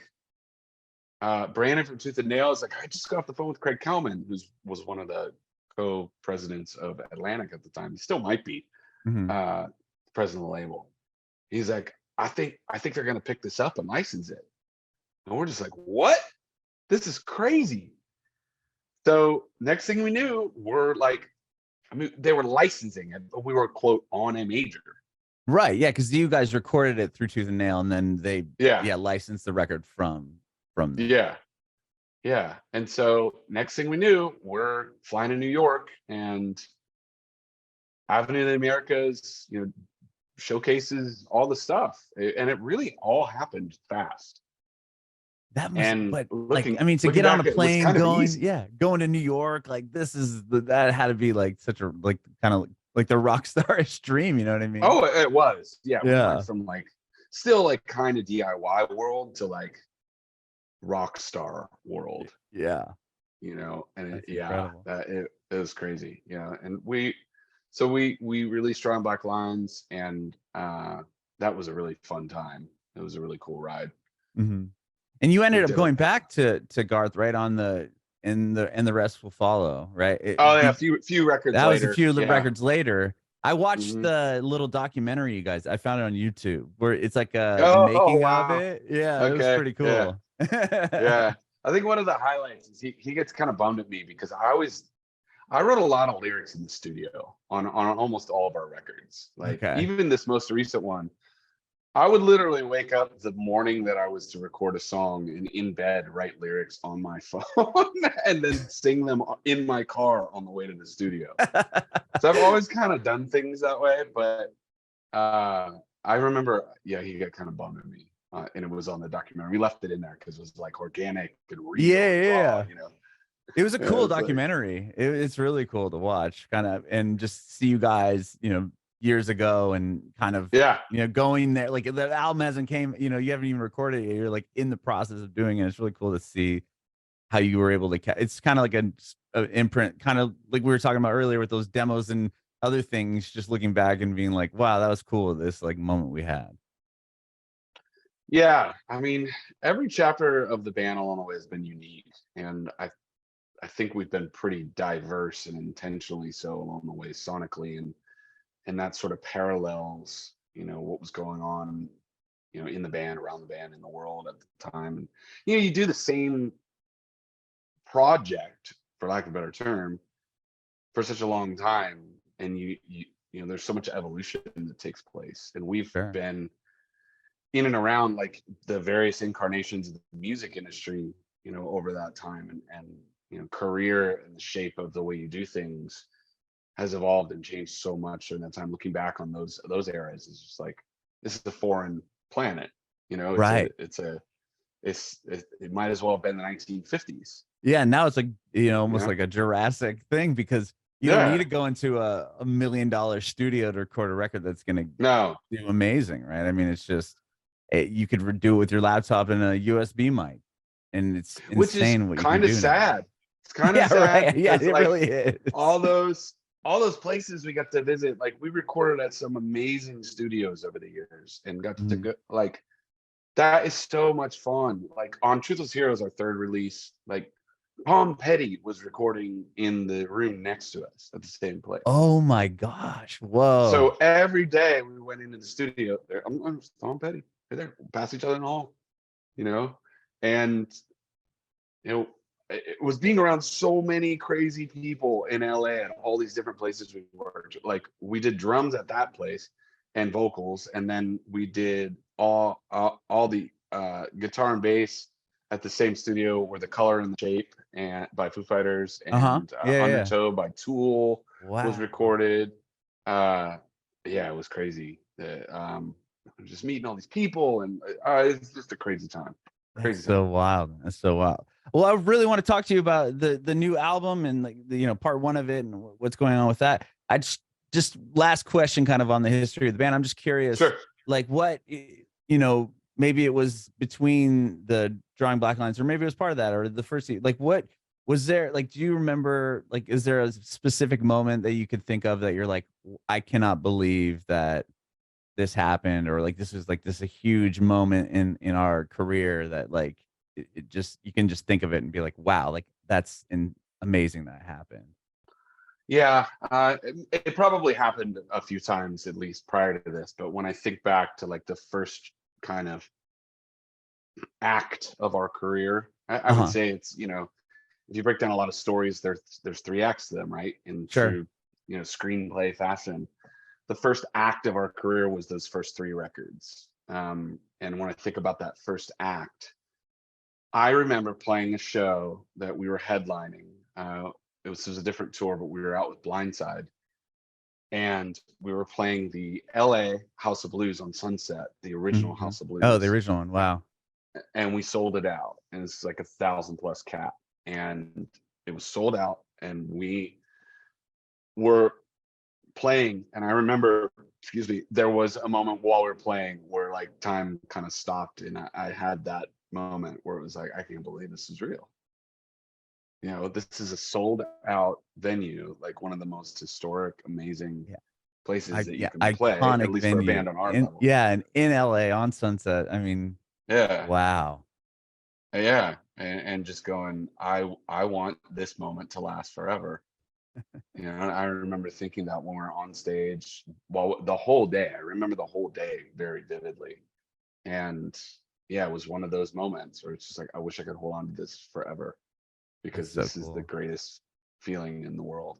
Speaker 1: Brandon from Tooth and Nail is like, I just got off the phone with Craig Kelman, who was one of the co-presidents of Atlantic at the time. He still might be
Speaker 2: Mhm.
Speaker 1: uh, president of the label. He's like, I think they're gonna pick this up and license it. And we're just like, what? This is crazy. So next thing we knew, we're like, I mean, they were licensing it, but we were quote on a major.
Speaker 2: Right, yeah, because you guys recorded it through Tooth and Nail, and then they,
Speaker 1: Yeah,
Speaker 2: yeah, licensed the record from them.
Speaker 1: yeah, yeah. And so next thing we knew, we're flying to New York and Avenue of the Americas, you know, showcases all the stuff. And it really all happened fast.
Speaker 2: That must,
Speaker 1: And
Speaker 2: but, like, I mean, to
Speaker 1: looking
Speaker 2: get on a
Speaker 1: back, it was
Speaker 2: plane
Speaker 1: kind of
Speaker 2: going,
Speaker 1: easy.
Speaker 2: yeah, going to New York, like, that had to be, like, such a, like, kinda like the rock star-ish dream, you know what I mean?
Speaker 1: Oh, it was. Yeah, we went
Speaker 2: Yeah.
Speaker 1: from like still like kind of DIY world to like rock star world,
Speaker 2: Yeah,
Speaker 1: you know. And
Speaker 2: that's
Speaker 1: yeah,
Speaker 2: incredible.
Speaker 1: it was crazy. Yeah, and we released Drawing Black Lines, and that was a really fun time. It was a really cool ride.
Speaker 2: Mhm. And you
Speaker 1: We
Speaker 2: ended up
Speaker 1: did a
Speaker 2: going back to Garth right on the and the rest will follow, right?
Speaker 1: oh yeah, a
Speaker 2: Did
Speaker 1: few records
Speaker 2: that was a
Speaker 1: later.
Speaker 2: few
Speaker 1: Yeah.
Speaker 2: records later. I watched
Speaker 1: Hmm.
Speaker 2: the little documentary you guys. I found it on YouTube where it's like the
Speaker 1: Oh
Speaker 2: making of
Speaker 1: wow.
Speaker 2: it. Yeah, it was
Speaker 1: Okay.
Speaker 2: pretty
Speaker 1: Yeah.
Speaker 2: cool.
Speaker 1: Yeah. I think one of the highlights is he gets kind of bummed at me because I wrote a lot of lyrics in the studio on almost all of our records. Like
Speaker 2: Okay.
Speaker 1: even this most recent one, I would literally wake up the morning that I was to record a song and in bed write lyrics on my phone and then sing them in my car on the way to the studio. So I've always kind of done things that way, but I remember, yeah, he got kind of bummed at me, and it was on the documentary. We left it in there because it was like organic and real
Speaker 2: Yeah,
Speaker 1: and raw,
Speaker 2: yeah.
Speaker 1: you know.
Speaker 2: It was a
Speaker 1: Yeah,
Speaker 2: cool
Speaker 1: it's like,
Speaker 2: documentary. It's really cool to watch, kind of, and just see you guys, years ago, and kind of,
Speaker 1: yeah,
Speaker 2: going there. Like the album hasn't came, you haven't even recorded it yet. You're like in the process of doing it. It's really cool to see how you were able to. It's kind of like a imprint, kind of like we were talking about earlier with those demos and other things. Just looking back and being like, wow, that was cool. This like moment we had.
Speaker 1: yeah. I mean, every chapter of the band along the way has been unique, and I think we've been pretty diverse and intentionally so along the way sonically, and that sort of parallels, you know, what was going on you know, in the band, around the band, in the world at the time. And, you know, you do the same project, for lack of a better term, for such a long time, and you know, there's so much evolution that takes place, and we've
Speaker 2: Sure.
Speaker 1: been in and around like the various incarnations of the music industry, you know, over that time, and you know, career and the shape of the way you do things has evolved and changed so much during that time. Looking back on those eras, is just like, this is a foreign planet, you know.
Speaker 2: Right.
Speaker 1: It might as well have been the 1950s,
Speaker 2: Yeah, now it's like, you know,
Speaker 1: you
Speaker 2: almost
Speaker 1: know.
Speaker 2: like a Jurassic thing, because you don't need
Speaker 1: Yeah,
Speaker 2: to go into a $1 million studio to record a record that's gonna
Speaker 1: no,
Speaker 2: do amazing, right? I mean, it's just you could do it with your laptop and a USB mic, and it's
Speaker 1: which is
Speaker 2: insane what you can
Speaker 1: kind of
Speaker 2: do now.
Speaker 1: sad. It's kind of
Speaker 2: Yeah,
Speaker 1: sad
Speaker 2: right. Yeah,
Speaker 1: because
Speaker 2: it
Speaker 1: like
Speaker 2: really is.
Speaker 1: all those places we got to visit, like we recorded at some amazing studios over the years and got to
Speaker 2: Mhm.
Speaker 1: go, like, that is so much fun. Like on Truthless Heroes, our third release, like Tom Petty was recording in the room next to us at the same place.
Speaker 2: Oh my gosh! Whoa!
Speaker 1: So every day we went into the studio there. I'm Tom Petty. Right there, pass each other in the hall, you know. And you know, it was being around so many crazy people in LA and all these different places we worked. Like we did drums at that place and vocals, and then we did all the guitar and bass at the same studio where The Color and the Shape and by Foo Fighters,
Speaker 2: Uh-huh.
Speaker 1: and
Speaker 2: Yeah, yeah.
Speaker 1: Undertow by Tool was
Speaker 2: Wow.
Speaker 1: recorded. Uh, yeah, it was crazy. Just meeting all these people, and it's just a crazy time.
Speaker 2: That's
Speaker 1: Crazy
Speaker 2: so
Speaker 1: time.
Speaker 2: wild. That's so wild. Well, I really want to talk to you about the new album and like the, you know, part one of it and what's going on with that. I just last question kind of on the history of the band. I'm just curious,
Speaker 1: Sure.
Speaker 2: like what you know, maybe it was between the Drawing Black Lines, or maybe it was part of that, or the first like what was there, like do you remember, like is there a specific moment that you could think of that you're like, I cannot believe that this happened, or like this is like this a huge moment in our career that like it just, you can just think of it and be like, wow, like that's amazing that happened.
Speaker 1: Yeah, it probably happened a few times at least prior to this, but when I think back to like the first kind of act of our career, I would
Speaker 2: Uh-huh.
Speaker 1: say it's, you know, if you break down a lot of stories, there's three acts to them, right? In
Speaker 2: Sure.
Speaker 1: true, you know, screenplay fashion. The first act of our career was those first three records. And when I think about that first act, I remember playing a show that we were headlining. It was a different tour, but we were out with Blindside, and we were playing the LA House of Blues on Sunset, the original
Speaker 2: Hmm.
Speaker 1: House of
Speaker 2: Oh, the
Speaker 1: Blues,
Speaker 2: original one. Wow.
Speaker 1: and we sold it out, and it's like 1,000+ cap, and it was sold out, and we were playing, and I remember, excuse me, there was a moment while we were playing where like time kind of stopped, and I had that moment where it was like, I can't believe this is real. You know, this is a sold out venue, like one of the most historic, amazing
Speaker 2: Yeah.
Speaker 1: places that you
Speaker 2: Yeah,
Speaker 1: can play, at
Speaker 2: iconic
Speaker 1: least for a
Speaker 2: venue
Speaker 1: band on our
Speaker 2: in,
Speaker 1: level.
Speaker 2: yeah, and in LA on Sunset. I mean,
Speaker 1: Yeah.
Speaker 2: wow.
Speaker 1: Yeah. And just going, I want this moment to last forever. You know, and I remember thinking that when we were on stage, well, the whole day, I remember the whole day very vividly. And yeah, it was one of those moments where it's just like, I wish I could hold on to this forever,
Speaker 2: That's
Speaker 1: because
Speaker 2: so
Speaker 1: this is the
Speaker 2: cool.
Speaker 1: greatest feeling in the world.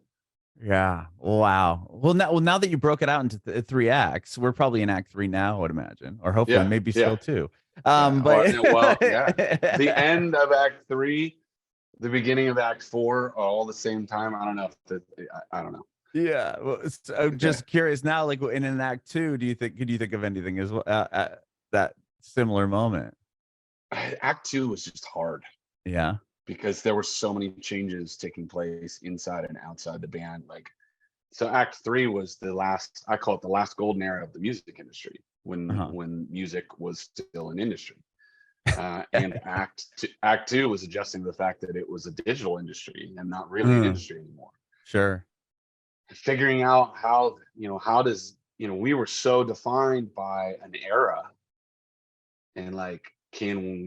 Speaker 2: Yeah. Wow. Well, now that you broke it out into three acts, we're probably in act three now, I would imagine, or hopefully
Speaker 1: Yeah.
Speaker 2: maybe
Speaker 1: Yeah.
Speaker 2: still two.
Speaker 1: Yeah. Or,
Speaker 2: But
Speaker 1: well, yeah. The end of Act Three, the beginning of Act Four are all the same time. I don't know if I don't know.
Speaker 2: yeah, well, so I'm
Speaker 1: Yeah.
Speaker 2: just curious now, like in an act two, could you think of anything as well that similar moment?
Speaker 1: Act Two was just hard
Speaker 2: Yeah.
Speaker 1: because there were so many changes taking place inside and outside the band. Like, so Act Three was the last, I call it the last golden era of the music industry,
Speaker 2: Uh-huh.
Speaker 1: when music was still an industry. And Act Two was adjusting to the fact that it was a digital industry and not really an
Speaker 2: Mm,
Speaker 1: industry anymore.
Speaker 2: sure.
Speaker 1: Figuring out how, you know, how does, you know, we were so defined by an era, and like, can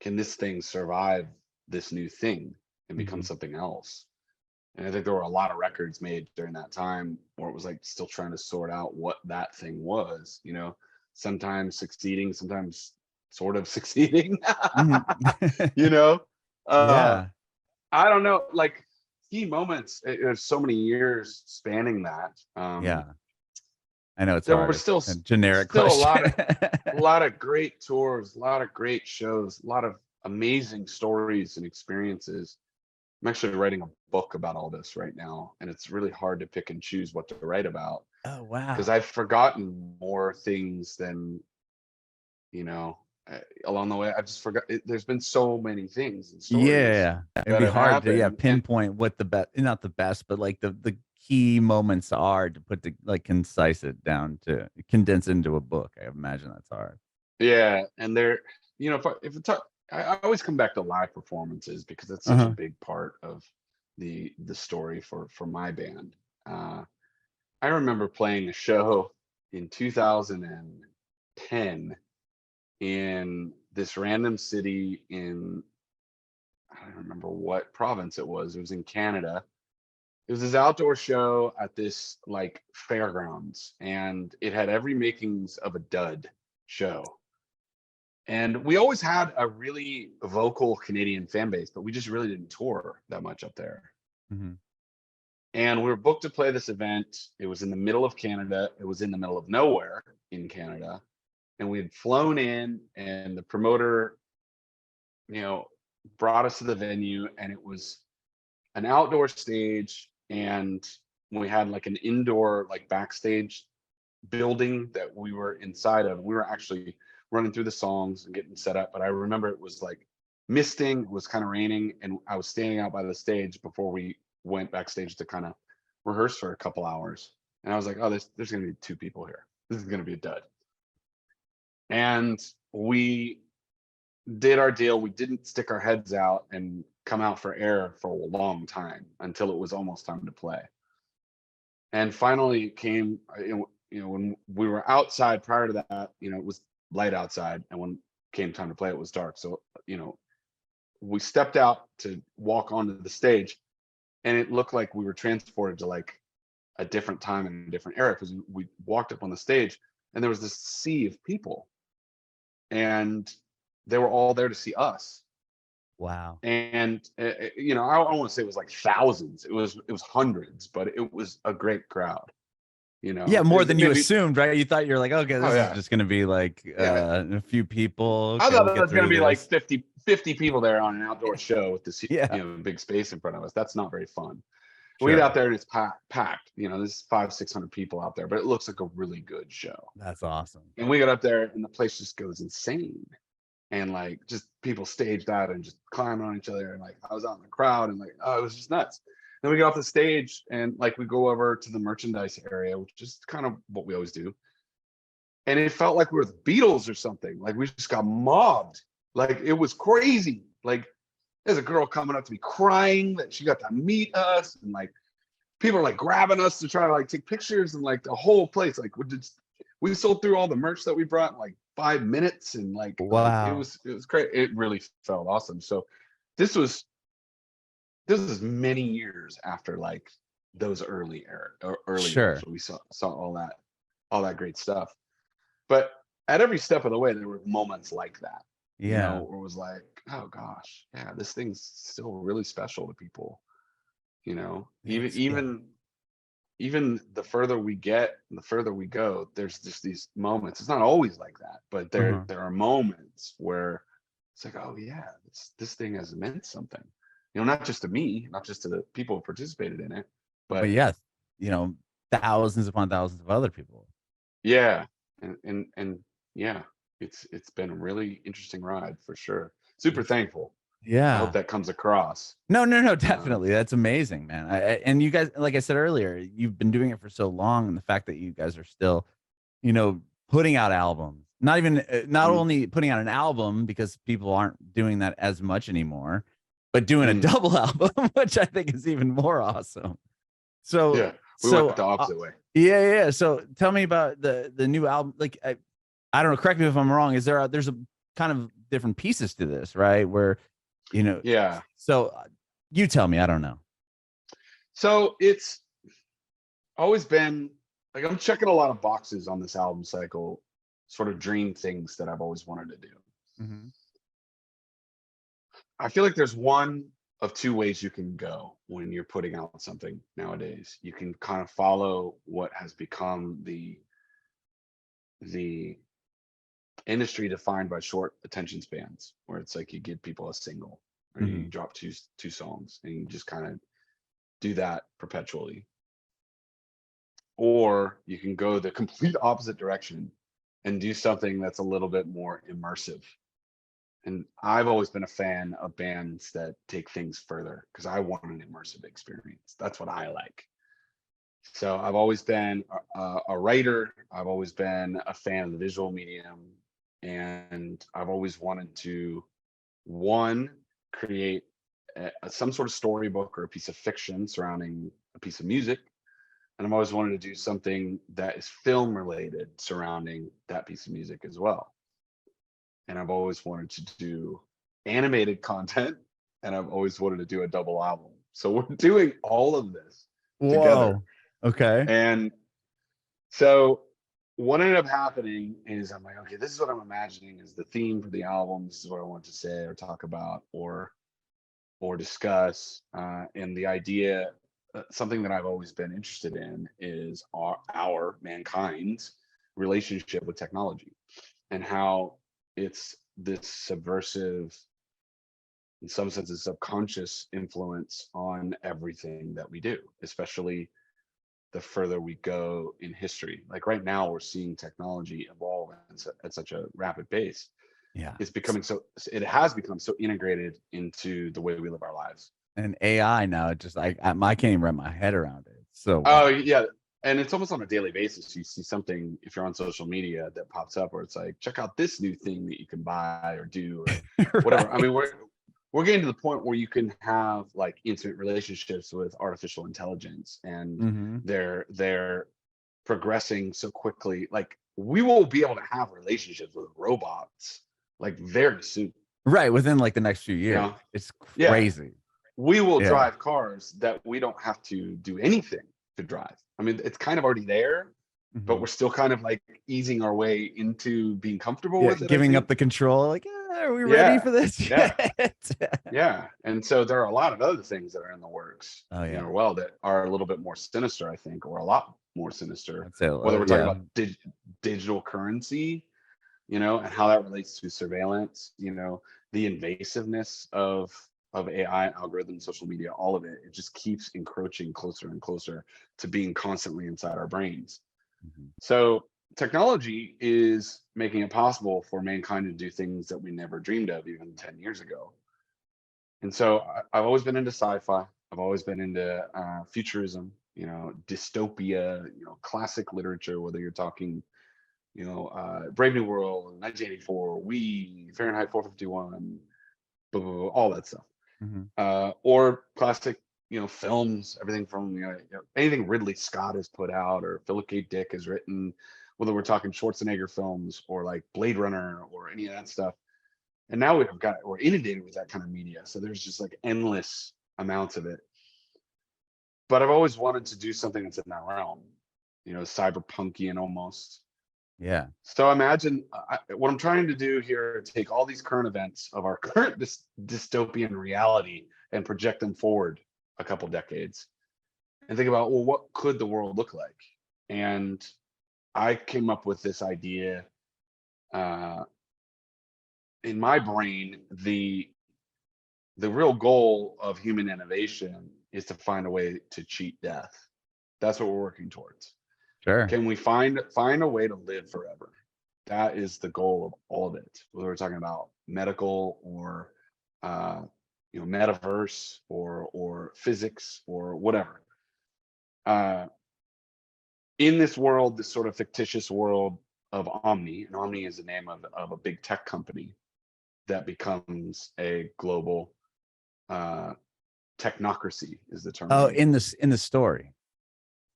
Speaker 1: this thing survive this new thing and become
Speaker 2: Mhm.
Speaker 1: something else? And I think there were a lot of records made during that time where it was like still trying to sort out what that thing was, you know. sometimes succeeding, sometimes sort of succeeding.
Speaker 2: Mhm.
Speaker 1: You know, uh,
Speaker 2: Yeah.
Speaker 1: I don't know, like key moments. There's so many years spanning that.
Speaker 2: Yeah. I know it's
Speaker 1: There were
Speaker 2: hard.
Speaker 1: still
Speaker 2: A generic
Speaker 1: still
Speaker 2: question.
Speaker 1: a lot of great tours, a lot of great shows, a lot of amazing stories and experiences. I'm actually writing a book about all this right now, and it's really hard to pick and choose what to write about
Speaker 2: Oh,
Speaker 1: because
Speaker 2: wow.
Speaker 1: I've forgotten more things than, you know, along the way. I just forgot. There's been so many things and stories
Speaker 2: Yeah. It'd
Speaker 1: that
Speaker 2: be
Speaker 1: have
Speaker 2: hard to, yeah,
Speaker 1: happened, and
Speaker 2: pinpoint what the best, not the best, but like the key moments are to put the, like, concise it down to condense into a book. I imagine that's hard.
Speaker 1: yeah, and they're, you know, if it's I always come back to live performances because that's such a
Speaker 2: Uh-huh.
Speaker 1: big part of the story for my band. I remember playing a show in 2010 in this random city in, I don't remember what province it was. It was in Canada. It was this outdoor show at this like fairgrounds, and it had every makings of a dud show. And we always had a really vocal Canadian fan base, but we just really didn't tour that much up there.
Speaker 2: Mhm.
Speaker 1: And we were booked to play this event. It was in the middle of Canada. It was in the middle of nowhere in Canada. And we had flown in, and the promoter, you know, brought us to the venue, and it was an outdoor stage, and we had like an indoor like backstage building that we were inside of. We were actually running through the songs and getting set up, but I remember it was like misting, it was kind of raining, and I was standing out by the stage before we went backstage to kind of rehearse for a couple hours. And I was like, oh, there's gonna be two people here. This is gonna be a dud. And we did our deal. We didn't stick our heads out and come out for air for a long time until it was almost time to play. And finally it came, you know, when we were outside prior to that, you know, it was light outside, and when it came time to play, it was dark. So, you know, we stepped out to walk onto the stage, and it looked like we were transported to like a different time and a different era, because we walked up on the stage and there was this sea of people, and they were all there to see us.
Speaker 2: Wow.
Speaker 1: And you know, I don't want to say it was like thousands. It was hundreds, but it was a great crowd. You
Speaker 2: Yeah,
Speaker 1: know,
Speaker 2: more than you
Speaker 1: maybe.
Speaker 2: assumed, right? You thought you're like, okay,
Speaker 1: Oh
Speaker 2: this is
Speaker 1: yeah,
Speaker 2: just gonna be like
Speaker 1: yeah.
Speaker 2: a few people.
Speaker 1: I
Speaker 2: Okay,
Speaker 1: thought
Speaker 2: we'll
Speaker 1: there
Speaker 2: get
Speaker 1: was going to
Speaker 2: through
Speaker 1: be like
Speaker 2: this.
Speaker 1: 50 people there on an outdoor show with this,
Speaker 2: Yeah,
Speaker 1: you know, big space in front of us. That's not very fun. We get
Speaker 2: sure.
Speaker 1: out there and it's packed. You know, there's 500-600 people out there, but it looks like a really good show.
Speaker 2: That's awesome.
Speaker 1: And we get up there and the place just goes insane. And like just people staged out and just climbing on each other. And like I was out in the crowd and like, oh, it was just nuts. Then we get off the stage and like we go over to the merchandise area, which is kind of what we always do. And it felt like we were the Beatles or something. Like we just got mobbed. Like it was crazy. Like there's a girl coming up to me crying that she got to meet us, and like people are like grabbing us to try to like take pictures, and like the whole place, like we sold through all the merch that we brought in like 5 minutes, and like it
Speaker 2: Wow.
Speaker 1: was great. It really felt awesome. So this was this is many years after like those early years
Speaker 2: Sure.
Speaker 1: where we saw all that great stuff. But at every step of the way, there were moments like that, you
Speaker 2: Yeah.
Speaker 1: know, where it was like, oh gosh, yeah, this thing's still really special to people, you know, even
Speaker 2: It's yeah.
Speaker 1: the further we get, the further we go, there's just these moments. It's not always like that, but
Speaker 2: Uh-huh.
Speaker 1: there are moments where it's like, oh yeah, this thing has meant something, you know, not just to me, not just to the people who participated in it,
Speaker 2: But
Speaker 1: but
Speaker 2: yes, you know, thousands upon thousands of other people.
Speaker 1: yeah, and yeah, it's been a really interesting ride for sure. Super
Speaker 2: It's
Speaker 1: thankful. I hope
Speaker 2: yeah.
Speaker 1: that comes across.
Speaker 2: No, no, no,
Speaker 1: Um,
Speaker 2: definitely. That's amazing, man. And you guys, like I said earlier, you've been doing it for so long, and the fact that you guys are still, you know, putting out albums, not even not
Speaker 1: mm,
Speaker 2: only putting out an album because people aren't doing that as much anymore, but doing a
Speaker 1: mm,
Speaker 2: double album, which I think is even more awesome. So,
Speaker 1: yeah, we went
Speaker 2: so
Speaker 1: the opposite way.
Speaker 2: yeah, yeah. Yeah. So tell me about the new album. Like, I don't know. Correct me if I'm wrong. Is there there's a kind of different pieces to this, right? Where, you know,
Speaker 1: Yeah.
Speaker 2: so you tell me. I don't know.
Speaker 1: So it's always been like I'm checking a lot of boxes on this album cycle. sort of dream things that I've always wanted to do.
Speaker 2: Mm-hmm.
Speaker 1: I feel like there's one of two ways you can go when you're putting out something nowadays. You can kind of follow what has become the industry defined by short attention spans, where it's like you give people a single, or you
Speaker 2: Mm-hmm.
Speaker 1: drop two songs, and you just kind of do that perpetually. Or you can go the complete opposite direction and do something that's a little bit more immersive. And I've always been a fan of bands that take things further, because I want an immersive experience. That's what I like. So I've always been a writer. I've always been a fan of the visual medium. And I've always wanted to, one, create some sort of storybook or a piece of fiction surrounding a piece of music. And I've always wanted to do something that is film related surrounding that piece of music as well. And I've always wanted to do animated content, and I've always wanted to do a double album. So we're doing all of this together.
Speaker 2: Whoa. Okay.
Speaker 1: And so what ended up happening is I'm like, okay, this is what I'm imagining is the theme for the album. This is what I want to say or talk about or discuss. And the idea, something that I've always been interested in is our mankind's relationship with technology, and how it's this subversive, in some senses, subconscious influence on everything that we do, especially the further we go in history. Like right now, we're seeing technology evolve at such a rapid pace.
Speaker 2: Yeah.
Speaker 1: It has become so integrated into the way we live our lives.
Speaker 2: And AI now, just I can't even wrap my head around it. So
Speaker 1: Oh yeah. And it's almost on a daily basis. You see something, if you're on social media, that pops up where it's like, check out this new thing that you can buy or do or whatever.
Speaker 2: Right.
Speaker 1: I mean, we're getting to the point where you can have like intimate relationships with artificial intelligence, and
Speaker 2: Mm-hmm.
Speaker 1: they're progressing so quickly. Like we will be able to have relationships with robots like very soon.
Speaker 2: Right. Within like the next few
Speaker 1: You
Speaker 2: years.
Speaker 1: know?
Speaker 2: It's
Speaker 1: Yeah.
Speaker 2: crazy.
Speaker 1: We will
Speaker 2: Yeah.
Speaker 1: drive cars that we don't have to do anything to drive. I mean, it's kind of already there, but
Speaker 2: Mm-hmm.
Speaker 1: we're still kind of like easing our way into being comfortable
Speaker 2: Yeah,
Speaker 1: with it.
Speaker 2: giving up the control. Like, are we ready
Speaker 1: Yeah,
Speaker 2: for this
Speaker 1: yeah,
Speaker 2: yet?
Speaker 1: yeah. And so there are a lot of other things that are in the works,
Speaker 2: Oh yeah.
Speaker 1: well, that are a little bit more sinister, I think, or a lot more sinister.
Speaker 2: I'd say,
Speaker 1: Whether we're talking
Speaker 2: yeah.
Speaker 1: about digital currency, and how that relates to surveillance, the invasiveness of AI algorithms, social media, all of it just keeps encroaching closer and closer to being constantly inside our brains.
Speaker 2: Mm-hmm.
Speaker 1: So technology is making it possible for mankind to do things that we never dreamed of even 10 years ago. And so I've always been into sci-fi. I've always been into futurism, dystopia, classic literature, whether you're talking Brave New World, 1984, We, Fahrenheit 451, blah, blah, blah, all that stuff.
Speaker 2: Mm-hmm.
Speaker 1: Or classic, films, everything from anything Ridley Scott has put out or Philip K. Dick has written, whether we're talking Schwarzenegger films or like Blade Runner or any of that stuff. And now we're inundated with that kind of media. So there's just like endless amounts of it. But I've always wanted to do something that's in that realm, cyberpunky and almost.
Speaker 2: Yeah.
Speaker 1: So imagine what I'm trying to do here, take all these current events of our current dystopian reality and project them forward a couple decades and think about, well, what could the world look like? And I came up with this idea in my brain. The real goal of human innovation is to find a way to cheat death. That's what we're working towards.
Speaker 2: Sure.
Speaker 1: Can we find a way to live forever? That is the goal of all of it. Whether we're talking about medical or metaverse or physics or whatever. In this world, this sort of fictitious world of OMNI, and OMNI is the name of a big tech company that becomes a global technocracy is the term.
Speaker 2: Oh, in the story.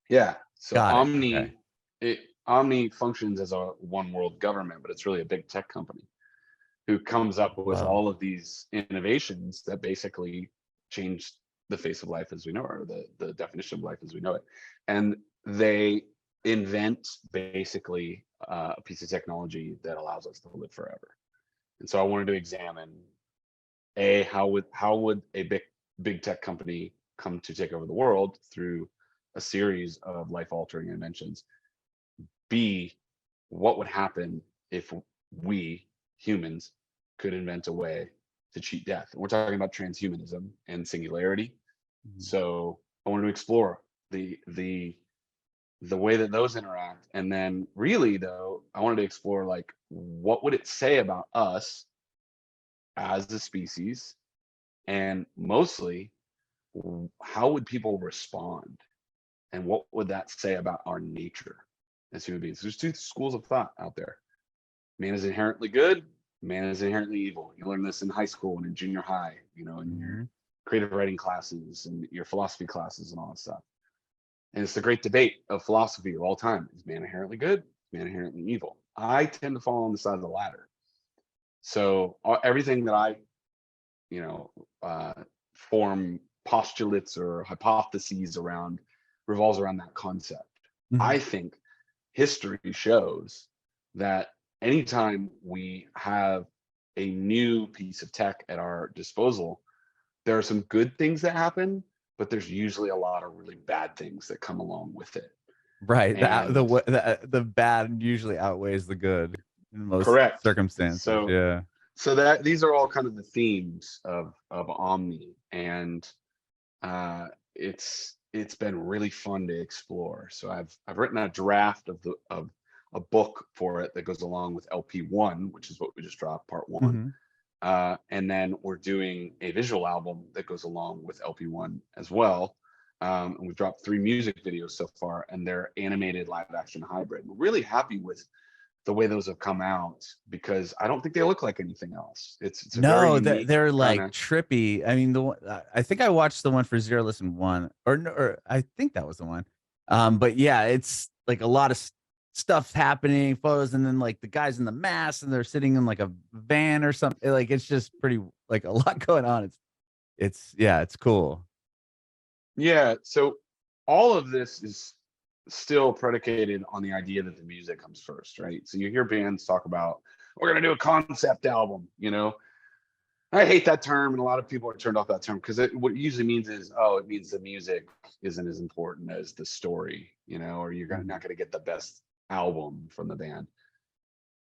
Speaker 1: Yeah. So
Speaker 2: Got it.
Speaker 1: OMNI,
Speaker 2: Okay.
Speaker 1: OMNI functions as a one world government, but it's really a big tech company who comes up with all of these innovations that basically change the face of life as we know it, or the definition of life as we know it. And they invent basically a piece of technology that allows us to live forever. And so I wanted to examine how would a big tech company come to take over the world through a series of life-altering inventions. B, what would happen if we humans could invent a way to cheat death? And we're talking about transhumanism and singularity. So I wanted to explore the way that those interact, and then really though I wanted to explore like what would it say about us as a species, and mostly how would people respond, and what would that say about our nature as human beings? There's two schools of thought out there. Man is inherently good, man is inherently evil. You learn this in high school and in junior high, you know, in your creative writing classes and your philosophy classes and all that stuff. And it's the great debate of philosophy of all time. Is man inherently good? Is man inherently evil? I tend to fall on the side of the latter. So everything that I, you know, form postulates or hypotheses around revolves around that concept. I think history shows that anytime we have a new piece of tech at our disposal, there are some good things that happen, but there's usually a lot of really bad things that come along with it.
Speaker 2: Right.
Speaker 1: And
Speaker 2: The bad usually outweighs the good in most
Speaker 1: correct.
Speaker 2: circumstances.
Speaker 1: So so that these are all kind of the themes of Omni, and it's been really fun to explore. So I've written a draft of a book for it that goes along with LP1, which is what we just dropped, part one. And then we're doing a visual album that goes along with LP1 as well. And we've dropped 3 music videos so far, and they're animated live action hybrid. We're really happy with the way those have come out because I don't think they look like anything else. It's
Speaker 2: no,
Speaker 1: very
Speaker 2: they're like
Speaker 1: kinda,
Speaker 2: trippy. I mean, I think I watched the one for Zero Listen One, or I think that was the one. But yeah, it's like a lot of stuff happening, photos, and then like the guys in the mask, and they're sitting in like a van or something. Like it's just pretty, like a lot going on. It's cool.
Speaker 1: yeah. So all of this is still predicated on the idea that the music comes first, right? So you hear bands talk about, we're going to do a concept album, you know. I hate that term, and a lot of people are turned off that term because what it usually means is, oh, it means the music isn't as important as the story, you know, or you're not going to get the best album from the band.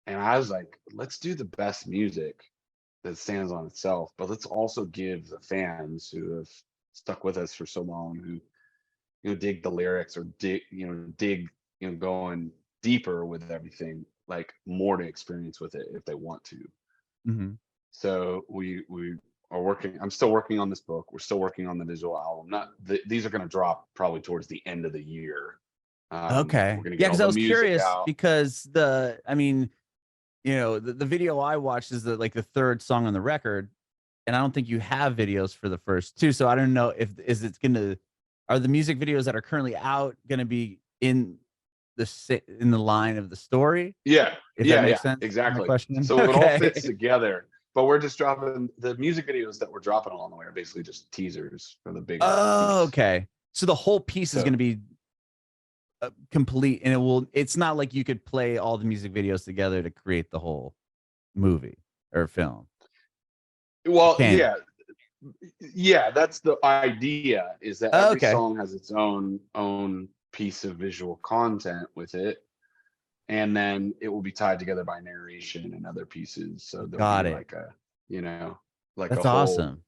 Speaker 1: And I was like, let's do the best music that stands on itself, but let's also give the fans who have stuck with us for so long, who dig the lyrics or dig going deeper with everything, like more to experience with it if they want to. So we are working. I'm still working on this book. We're still working on the visual album. These are going to drop probably towards the end of the year.
Speaker 2: Okay.
Speaker 1: We're going to
Speaker 2: Yeah,
Speaker 1: get all
Speaker 2: because I
Speaker 1: the
Speaker 2: was
Speaker 1: music
Speaker 2: curious
Speaker 1: out.
Speaker 2: because I mean, the video I watched is the 3rd song on the record, and I don't think you have videos for the first 2. So I don't know are the music videos that are currently out gonna be in the line of the story?
Speaker 1: Yeah,
Speaker 2: If that
Speaker 1: yeah,
Speaker 2: makes sense, my
Speaker 1: exactly.
Speaker 2: question.
Speaker 1: So it all fits
Speaker 2: Okay.
Speaker 1: together. But we're just dropping the music videos that we're dropping along the way are basically just teasers for the bigger
Speaker 2: Oh,
Speaker 1: piece.
Speaker 2: okay. So the whole piece is
Speaker 1: So
Speaker 2: gonna be complete, and it's not like you could play all the music videos together to create the whole movie or film.
Speaker 1: well,
Speaker 2: Can you?
Speaker 1: yeah, that's the idea, is that
Speaker 2: Oh,
Speaker 1: every
Speaker 2: okay.
Speaker 1: song has its own piece of visual content with it, and then it will be tied together by narration and other pieces. So there'll be
Speaker 2: Got it.
Speaker 1: like like a
Speaker 2: That's
Speaker 1: whole
Speaker 2: awesome.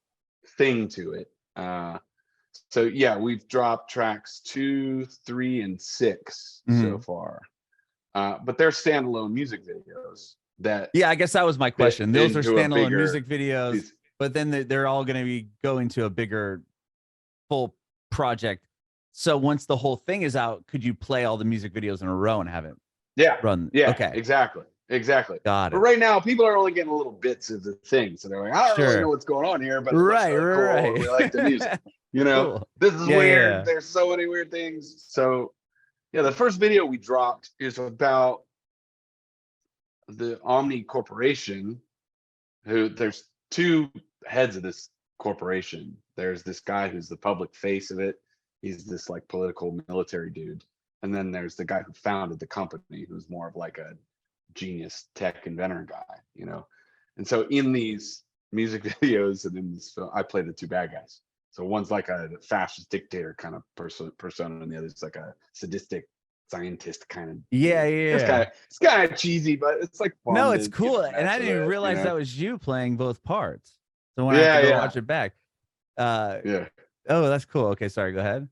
Speaker 1: thing to it. So yeah, we've dropped tracks 2, 3, and 6 so far. But they're standalone music videos that
Speaker 2: Yeah, I guess that was my
Speaker 1: fit
Speaker 2: question. Those are
Speaker 1: into a
Speaker 2: standalone
Speaker 1: bigger
Speaker 2: music videos,
Speaker 1: piece.
Speaker 2: but then they're all going to be going to a bigger full project. So once the whole thing is out, could you play all the music videos in a row and have it
Speaker 1: Yeah,
Speaker 2: run?
Speaker 1: yeah,
Speaker 2: Okay,
Speaker 1: exactly.
Speaker 2: got
Speaker 1: But
Speaker 2: it.
Speaker 1: right now, people are only getting little bits of the thing, so they're like, I don't really know
Speaker 2: Sure.
Speaker 1: what's going on here, but it looks
Speaker 2: Right,
Speaker 1: really cool, and
Speaker 2: right,
Speaker 1: we like the music.
Speaker 2: right.
Speaker 1: You know,
Speaker 2: Cool.
Speaker 1: this is
Speaker 2: Yeah, yeah,
Speaker 1: weird.
Speaker 2: yeah.
Speaker 1: There's so many weird things. So yeah, the first video we dropped is about the Omni Corporation, who there's 2 heads of this corporation. There's this guy who's the public face of it. He's this like political military dude. and then there's the guy who founded the company, who's more of like a genius tech inventor guy, you know. And so in these music videos and in this film, I play the two bad guys. So one's like a fascist dictator kind of persona, and the other's like a sadistic scientist kind of.
Speaker 2: Yeah, yeah.
Speaker 1: It's kind of cheesy, but it's like fun.
Speaker 2: No, it's
Speaker 1: to
Speaker 2: cool,
Speaker 1: get
Speaker 2: and I
Speaker 1: mess
Speaker 2: didn't even
Speaker 1: with it,
Speaker 2: realize
Speaker 1: you
Speaker 2: that
Speaker 1: know?
Speaker 2: was you playing both parts. So when I have to go watch it back,
Speaker 1: Yeah.
Speaker 2: oh, that's cool. Okay, sorry, go ahead.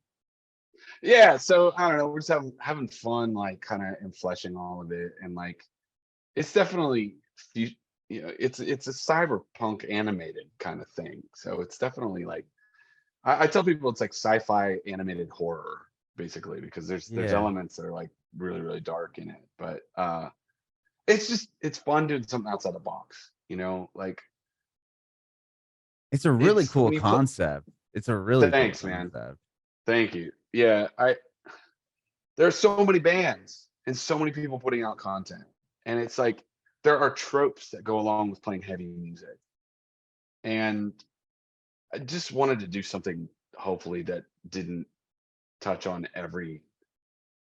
Speaker 1: Yeah, so I don't know, we're just having fun, like kind of in fleshing all of it, and like it's definitely you know, it's a cyberpunk animated kind of thing. So it's definitely like I tell people it's like sci-fi animated horror, basically, because there's
Speaker 2: Yeah.
Speaker 1: elements that are like really, really dark in it. But it's fun doing something outside the box, you know, like
Speaker 2: It's a really
Speaker 1: it's
Speaker 2: cool
Speaker 1: when you put
Speaker 2: concept. It's a really cool
Speaker 1: thanks, man.
Speaker 2: concept.
Speaker 1: Thank you. Yeah, there's so many bands and so many people putting out content. And it's like there are tropes that go along with playing heavy music. And I just wanted to do something, hopefully, that didn't touch on every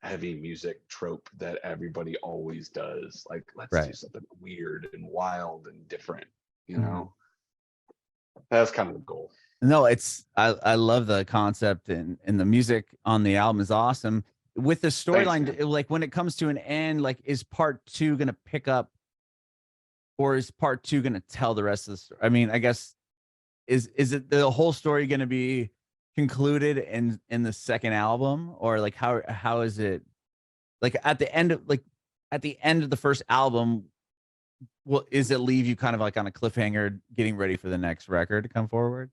Speaker 1: heavy music trope that everybody always does. Like, let's do
Speaker 2: Right.
Speaker 1: something weird and wild and different, you
Speaker 2: Mhm.
Speaker 1: know? That's kind of the goal.
Speaker 2: No, I love the concept, and the music on the album is awesome. With the storyline,
Speaker 1: man.
Speaker 2: like when it comes to an end, like is part 2 gonna pick up, or is part 2 gonna tell the rest of the story? I mean, I guess is it the whole story gonna be concluded in the second album, or like how is it like at the end of the first album? Well, is it leave you kind of like on a cliffhanger, getting ready for the next record to come forward?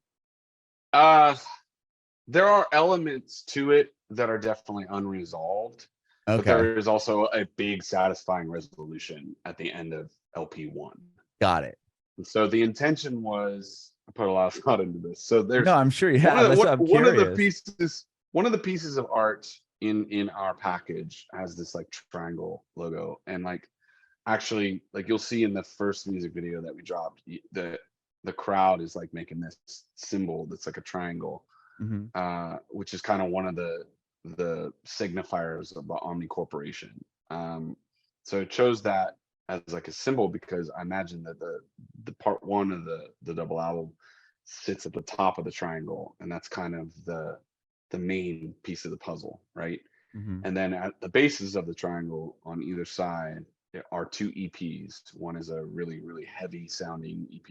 Speaker 1: There are elements to it that are definitely unresolved, but
Speaker 2: Okay,
Speaker 1: there is also a big satisfying resolution at the end of LP1.
Speaker 2: got it.
Speaker 1: And so the intention was, I put a lot of thought into this. So
Speaker 2: No,
Speaker 1: there's
Speaker 2: I'm sure you have. That's what I'm
Speaker 1: one of the
Speaker 2: curious.
Speaker 1: pieces of art in our package has this like triangle logo, and like actually, like you'll see in the first music video that we dropped, the crowd is like making this symbol that's like a triangle,
Speaker 2: Mhm.
Speaker 1: which is kind of one of the signifiers of the Omni Corporation. So it chose that as like a symbol because I imagine that the part one of the double album sits at the top of the triangle, and that's kind of the main piece of the puzzle, right?
Speaker 2: Mhm.
Speaker 1: And then at the bases of the triangle on either side, there are two EPs. One is a really, really heavy sounding EP.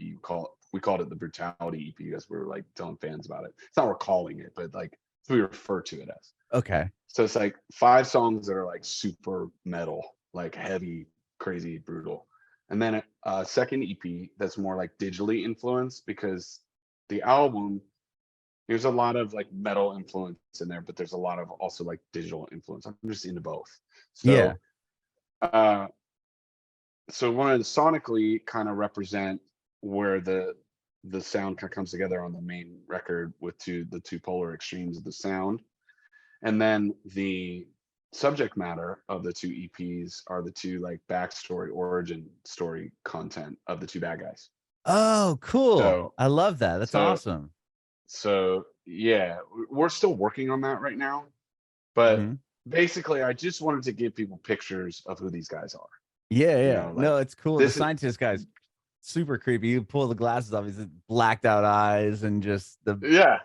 Speaker 1: We called it the Brutality EP as we were like telling fans about it. It's not we're calling it, but like we refer to it as.
Speaker 2: Okay.
Speaker 1: So it's like 5 songs that are like super metal, like heavy, crazy, brutal. And then a second EP that's more like digitally influenced, because the album, there's a lot of like metal influence in there, but there's a lot of also like digital influence. I'm just into both.
Speaker 2: Yeah.
Speaker 1: So so one of the sonically kind of represent where the sound kind of comes together on the main record with the two polar extremes of the sound. And then the subject matter of the two EPs are the two like backstory origin story content of the two bad guys.
Speaker 2: Oh, cool.
Speaker 1: So
Speaker 2: I love that. That's
Speaker 1: so
Speaker 2: awesome.
Speaker 1: so yeah, we're still working on that right now. But
Speaker 2: Mhm.
Speaker 1: basically I just wanted to give people pictures of who these guys are.
Speaker 2: Yeah,
Speaker 1: You
Speaker 2: yeah.
Speaker 1: know, like
Speaker 2: No, it's cool. The
Speaker 1: this is
Speaker 2: scientist guy's super creepy. You pull the glasses off, he's blacked out eyes and just
Speaker 1: yeah.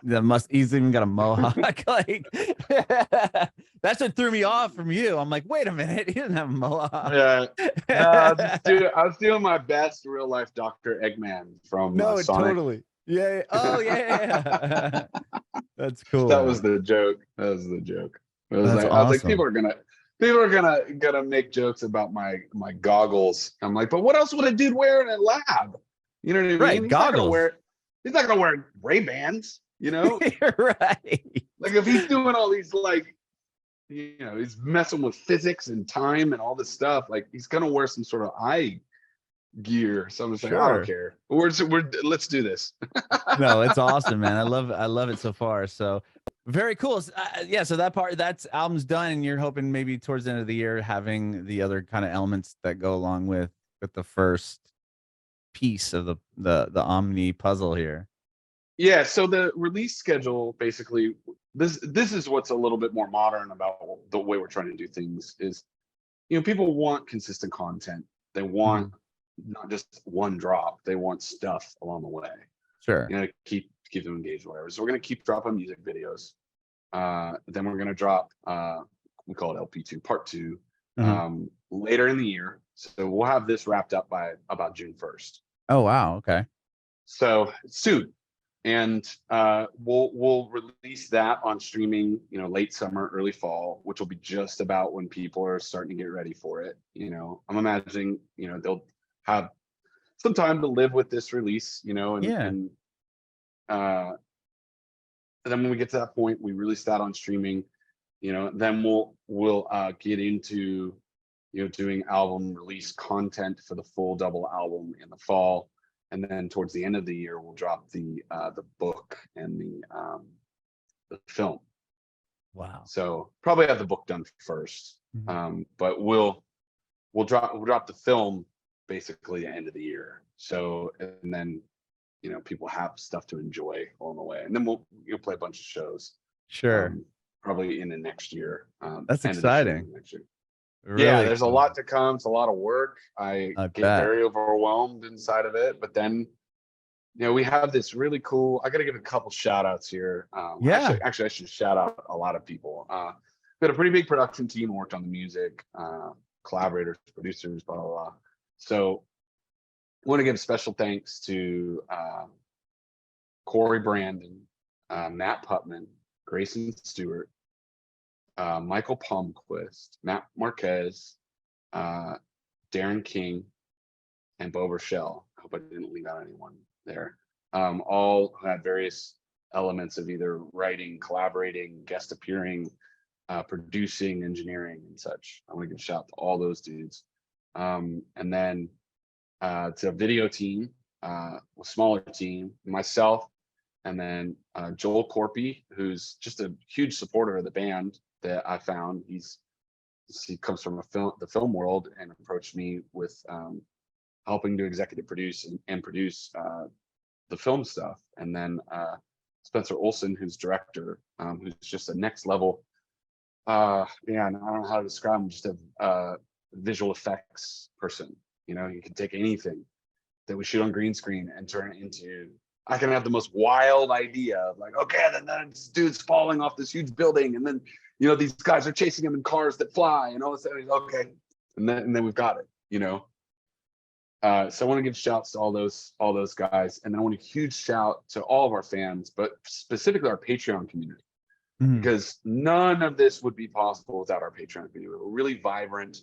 Speaker 2: he's even got a mohawk. Like that's what threw me off from you. I'm like, wait a minute, he doesn't have a mohawk.
Speaker 1: Yeah. No, I was doing my best real life Dr. Eggman from
Speaker 2: No,
Speaker 1: Sonic.
Speaker 2: totally. Yeah. Oh, yeah. That's cool,
Speaker 1: That was
Speaker 2: man.
Speaker 1: the joke. That was the joke. It was
Speaker 2: That's
Speaker 1: like I was like,
Speaker 2: awesome.
Speaker 1: people are gonna make jokes about my goggles. I'm like, but what else would a dude wear in a lab? You know what I mean?
Speaker 2: Right, goggles.
Speaker 1: He's not gonna wear Ray-Bans, you know?
Speaker 2: You're right.
Speaker 1: Like if he's doing all these like, you know, he's messing with physics and time and all this stuff, like he's gonna wear some sort of eye gear. So I'm just like, I don't
Speaker 2: Sure.
Speaker 1: care. Let's do this.
Speaker 2: No, it's awesome, man. I love it so far. So very cool. Yeah, so that's album's done, and you're hoping maybe towards the end of the year having the other kind of elements that go along with the first piece of the Omni puzzle here.
Speaker 1: Yeah, so the release schedule basically this is what's a little bit more modern about the way we're trying to do things is, people want consistent content. They want not just one drop. They want stuff along the way.
Speaker 2: Sure.
Speaker 1: Keep them engaged, whatever. So we're gonna keep dropping music videos. Then we're gonna drop we call it LP2 Part 2 later in the year. So we'll have this wrapped up by about June 1st.
Speaker 2: Oh wow, okay.
Speaker 1: So soon. And we'll release that on streaming, late summer, early fall, which will be just about when people are starting to get ready for it. I'm imagining, they'll have some time to live with this release, and then when we get to that point, we release that on streaming, then we'll get into, doing album release content for the full double album in the fall. And then towards the end of the year, we'll drop the book and the film.
Speaker 2: Wow.
Speaker 1: So probably have the book done first, but we'll drop the film basically the end of the year. So, and then people have stuff to enjoy along the way, and then we'll play a bunch of shows.
Speaker 2: Sure.
Speaker 1: Probably in the next year.
Speaker 2: That's exciting.
Speaker 1: Next year.
Speaker 2: Really
Speaker 1: yeah, there's
Speaker 2: cool.
Speaker 1: a lot to come. It's a lot of work. I get very overwhelmed inside of it, but then we have this really cool. I got to give a couple shout outs here. Actually, I should shout out a lot of people. We had a pretty big production team who worked on the music, collaborators, producers, blah blah blah. So I want to give special thanks to Corey Brandon, Matt Putman, Grayson Stewart, Michael Palmquist, Matt Marquez, Darren King, and Bo Rochelle. I hope I didn't leave out anyone there. All had various elements of either writing, collaborating, guest appearing, producing, engineering, and such. I want to give a shout out to all those dudes. And then to a video team, a smaller team, myself, and then Joel Corpy, who's just a huge supporter of the band that I found. He comes from the film world and approached me with helping to executive produce and produce the film stuff. And then Spencer Olson, who's director, who's just a next level. I don't know how to describe him, just a visual effects person. You can take anything that we shoot on green screen and turn it into. I can have the most wild idea of like, okay, then this dude's falling off this huge building, and then these guys are chasing him in cars that fly, and all of a sudden, okay, and then we've got it, So I want to give shouts to all those guys, and then I want a huge shout to all of our fans, but specifically our Patreon community, because none of this would be possible without our Patreon community. We're a really vibrant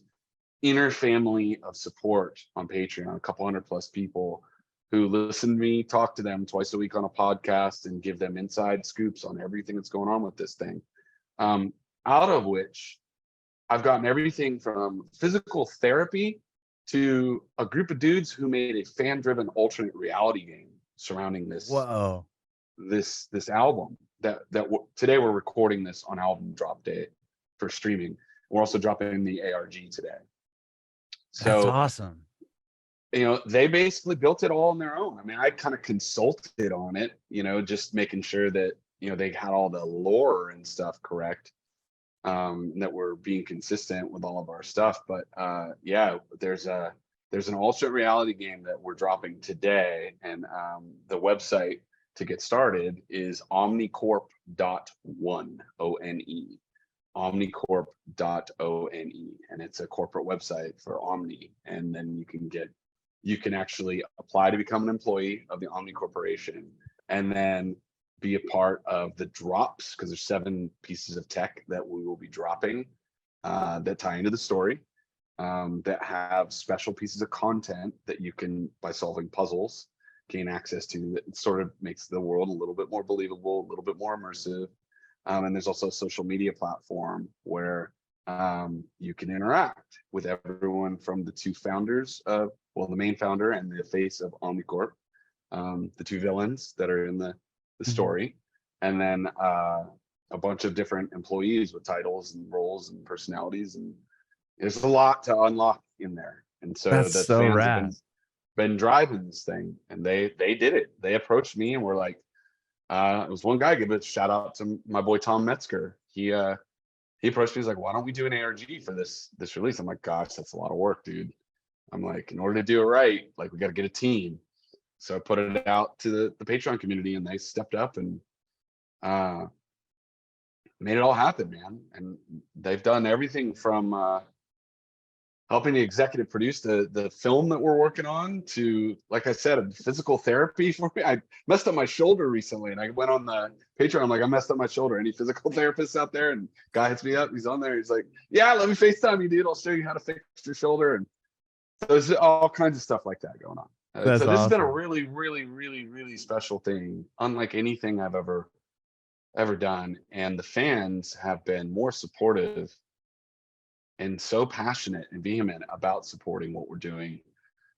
Speaker 1: inner family of support on Patreon, a couple hundred plus people who listen to me talk to them twice a week on a podcast and give them inside scoops on everything that's going on with this thing. Out of which I've gotten everything from physical therapy to a group of dudes who made a fan-driven alternate reality game surrounding this.
Speaker 2: Whoa.
Speaker 1: This album that today we're recording this on album drop day for streaming. We're also dropping the ARG today. So
Speaker 2: that's awesome.
Speaker 1: They basically built it all on their own. I mean, I kind of consulted on it, just making sure that, they had all the lore and stuff correct, that we're being consistent with all of our stuff. But there's an alternate reality game that we're dropping today. And the website to get started is omnicorp.one, ONE. omnicorp.one, and it's a corporate website for Omni. And then you can actually apply to become an employee of the Omni Corporation, and then be a part of the drops, because there's 7 pieces of tech that we will be dropping that tie into the story, that have special pieces of content that you can, by solving puzzles, gain access to. That sort of makes the world a little bit more believable, a little bit more immersive. And there's also a social media platform where you can interact with everyone from the 2 founders of, the main founder and the face of OmniCorp, the 2 villains that are in the story, and then a bunch of different employees with titles and roles and personalities, and there's a lot to unlock in there. And so the fans have been driving this thing, and they did it. They approached me and were like, it was one guy. Give a shout out to my boy Tom Metzger. He approached me. He's like, "Why don't we do an ARG for this release?" I'm like, "Gosh, that's a lot of work, dude." I'm like, in order to do it right, like we got to get a team. So I put it out to the Patreon community, and they stepped up and made it all happen, man. And they've done everything from helping to executive produce the film that we're working on to, like I said, physical therapy for me. I messed up my shoulder recently, and I went on the Patreon. I'm like, I messed up my shoulder. Any physical therapists out there? And guy hits me up. He's on there. He's like, "Yeah, let me FaceTime you, dude. I'll show you how to fix your shoulder." And there's all kinds of stuff like that going on. So this has been a really, really, really, really special thing, unlike anything I've ever done. And the fans have been more supportive and so passionate and vehement about supporting what we're doing.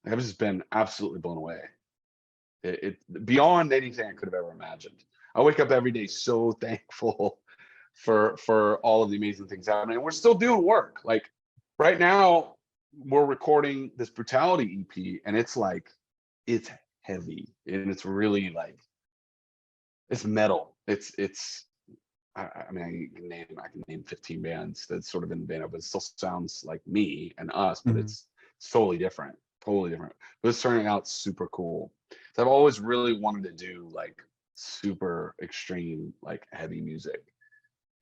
Speaker 1: I've just been absolutely blown away. It beyond anything I could have ever imagined. I wake up every day so thankful for all of the amazing things happening. And we're still doing work. Like right now, we're recording this Brutality EP, and it's like, it's heavy, and it's really like, it's metal. I mean, I can name 15 bands that's sort of in the band, but it still sounds like me and us, but it's totally different, But it's turning out super cool. So I've always really wanted to do like super extreme, like heavy music.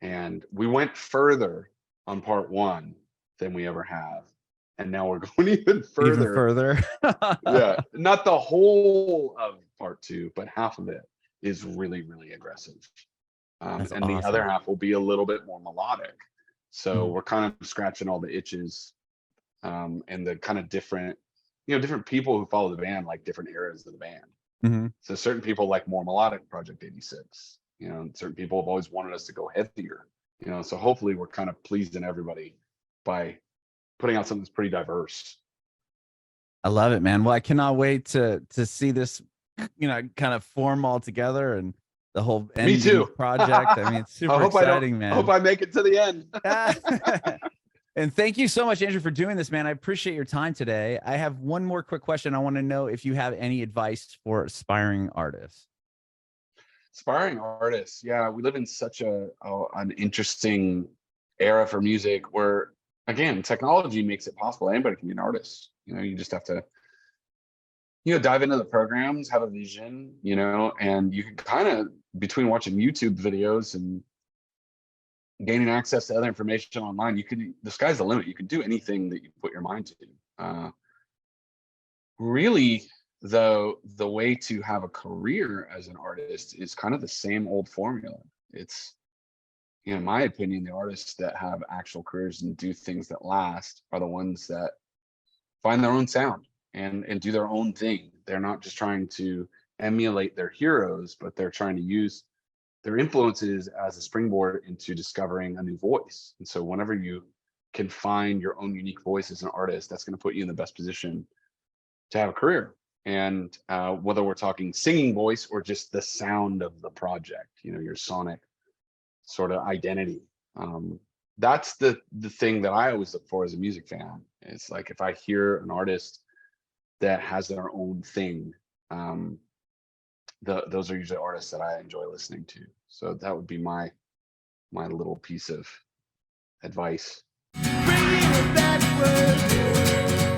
Speaker 1: And we went further on part 1 than we ever have. And now we're going even further. Yeah, not the whole of part 2, but half of it is really, really aggressive. And awesome. The other half will be a little bit more melodic. So we're kind of scratching all the itches, and the kind of different people who follow the band like different eras of the band. So certain people like more melodic Project 86. And certain people have always wanted us to go heavier. So hopefully we're kind of pleasing everybody by putting out something that's pretty diverse.
Speaker 2: I love it, man. Well, I cannot wait to see this, kind of form all together and the whole ending project. I mean, it's super exciting, man.
Speaker 1: I hope I make it to the end.
Speaker 2: And thank you so much, Andrew, for doing this, man. I appreciate your time today. I have one more quick question. I want to know if you have any advice for aspiring artists.
Speaker 1: Aspiring artists. Yeah, we live in such an interesting era for music where, again, technology makes it possible. Anybody can be an artist. You just have to dive into the programs, have a vision, and you can kind of, between watching YouTube videos and gaining access to other information online, the sky's the limit. You can do anything that you put your mind to. Really, though, the way to have a career as an artist is kind of the same old formula. It's, in my opinion, the artists that have actual careers and do things that last are the ones that find their own sound and do their own thing. They're not just trying to emulate their heroes, but they're trying to use their influences as a springboard into discovering a new voice. And so whenever you can find your own unique voice as an artist, that's going to put you in the best position to have a career. And whether we're talking singing voice or just the sound of the project, your sonic sort of identity. That's the thing that I always look for as a music fan. It's like, if I hear an artist that has their own thing, those are usually artists that I enjoy listening to. So that would be my little piece of advice. Bringing it back.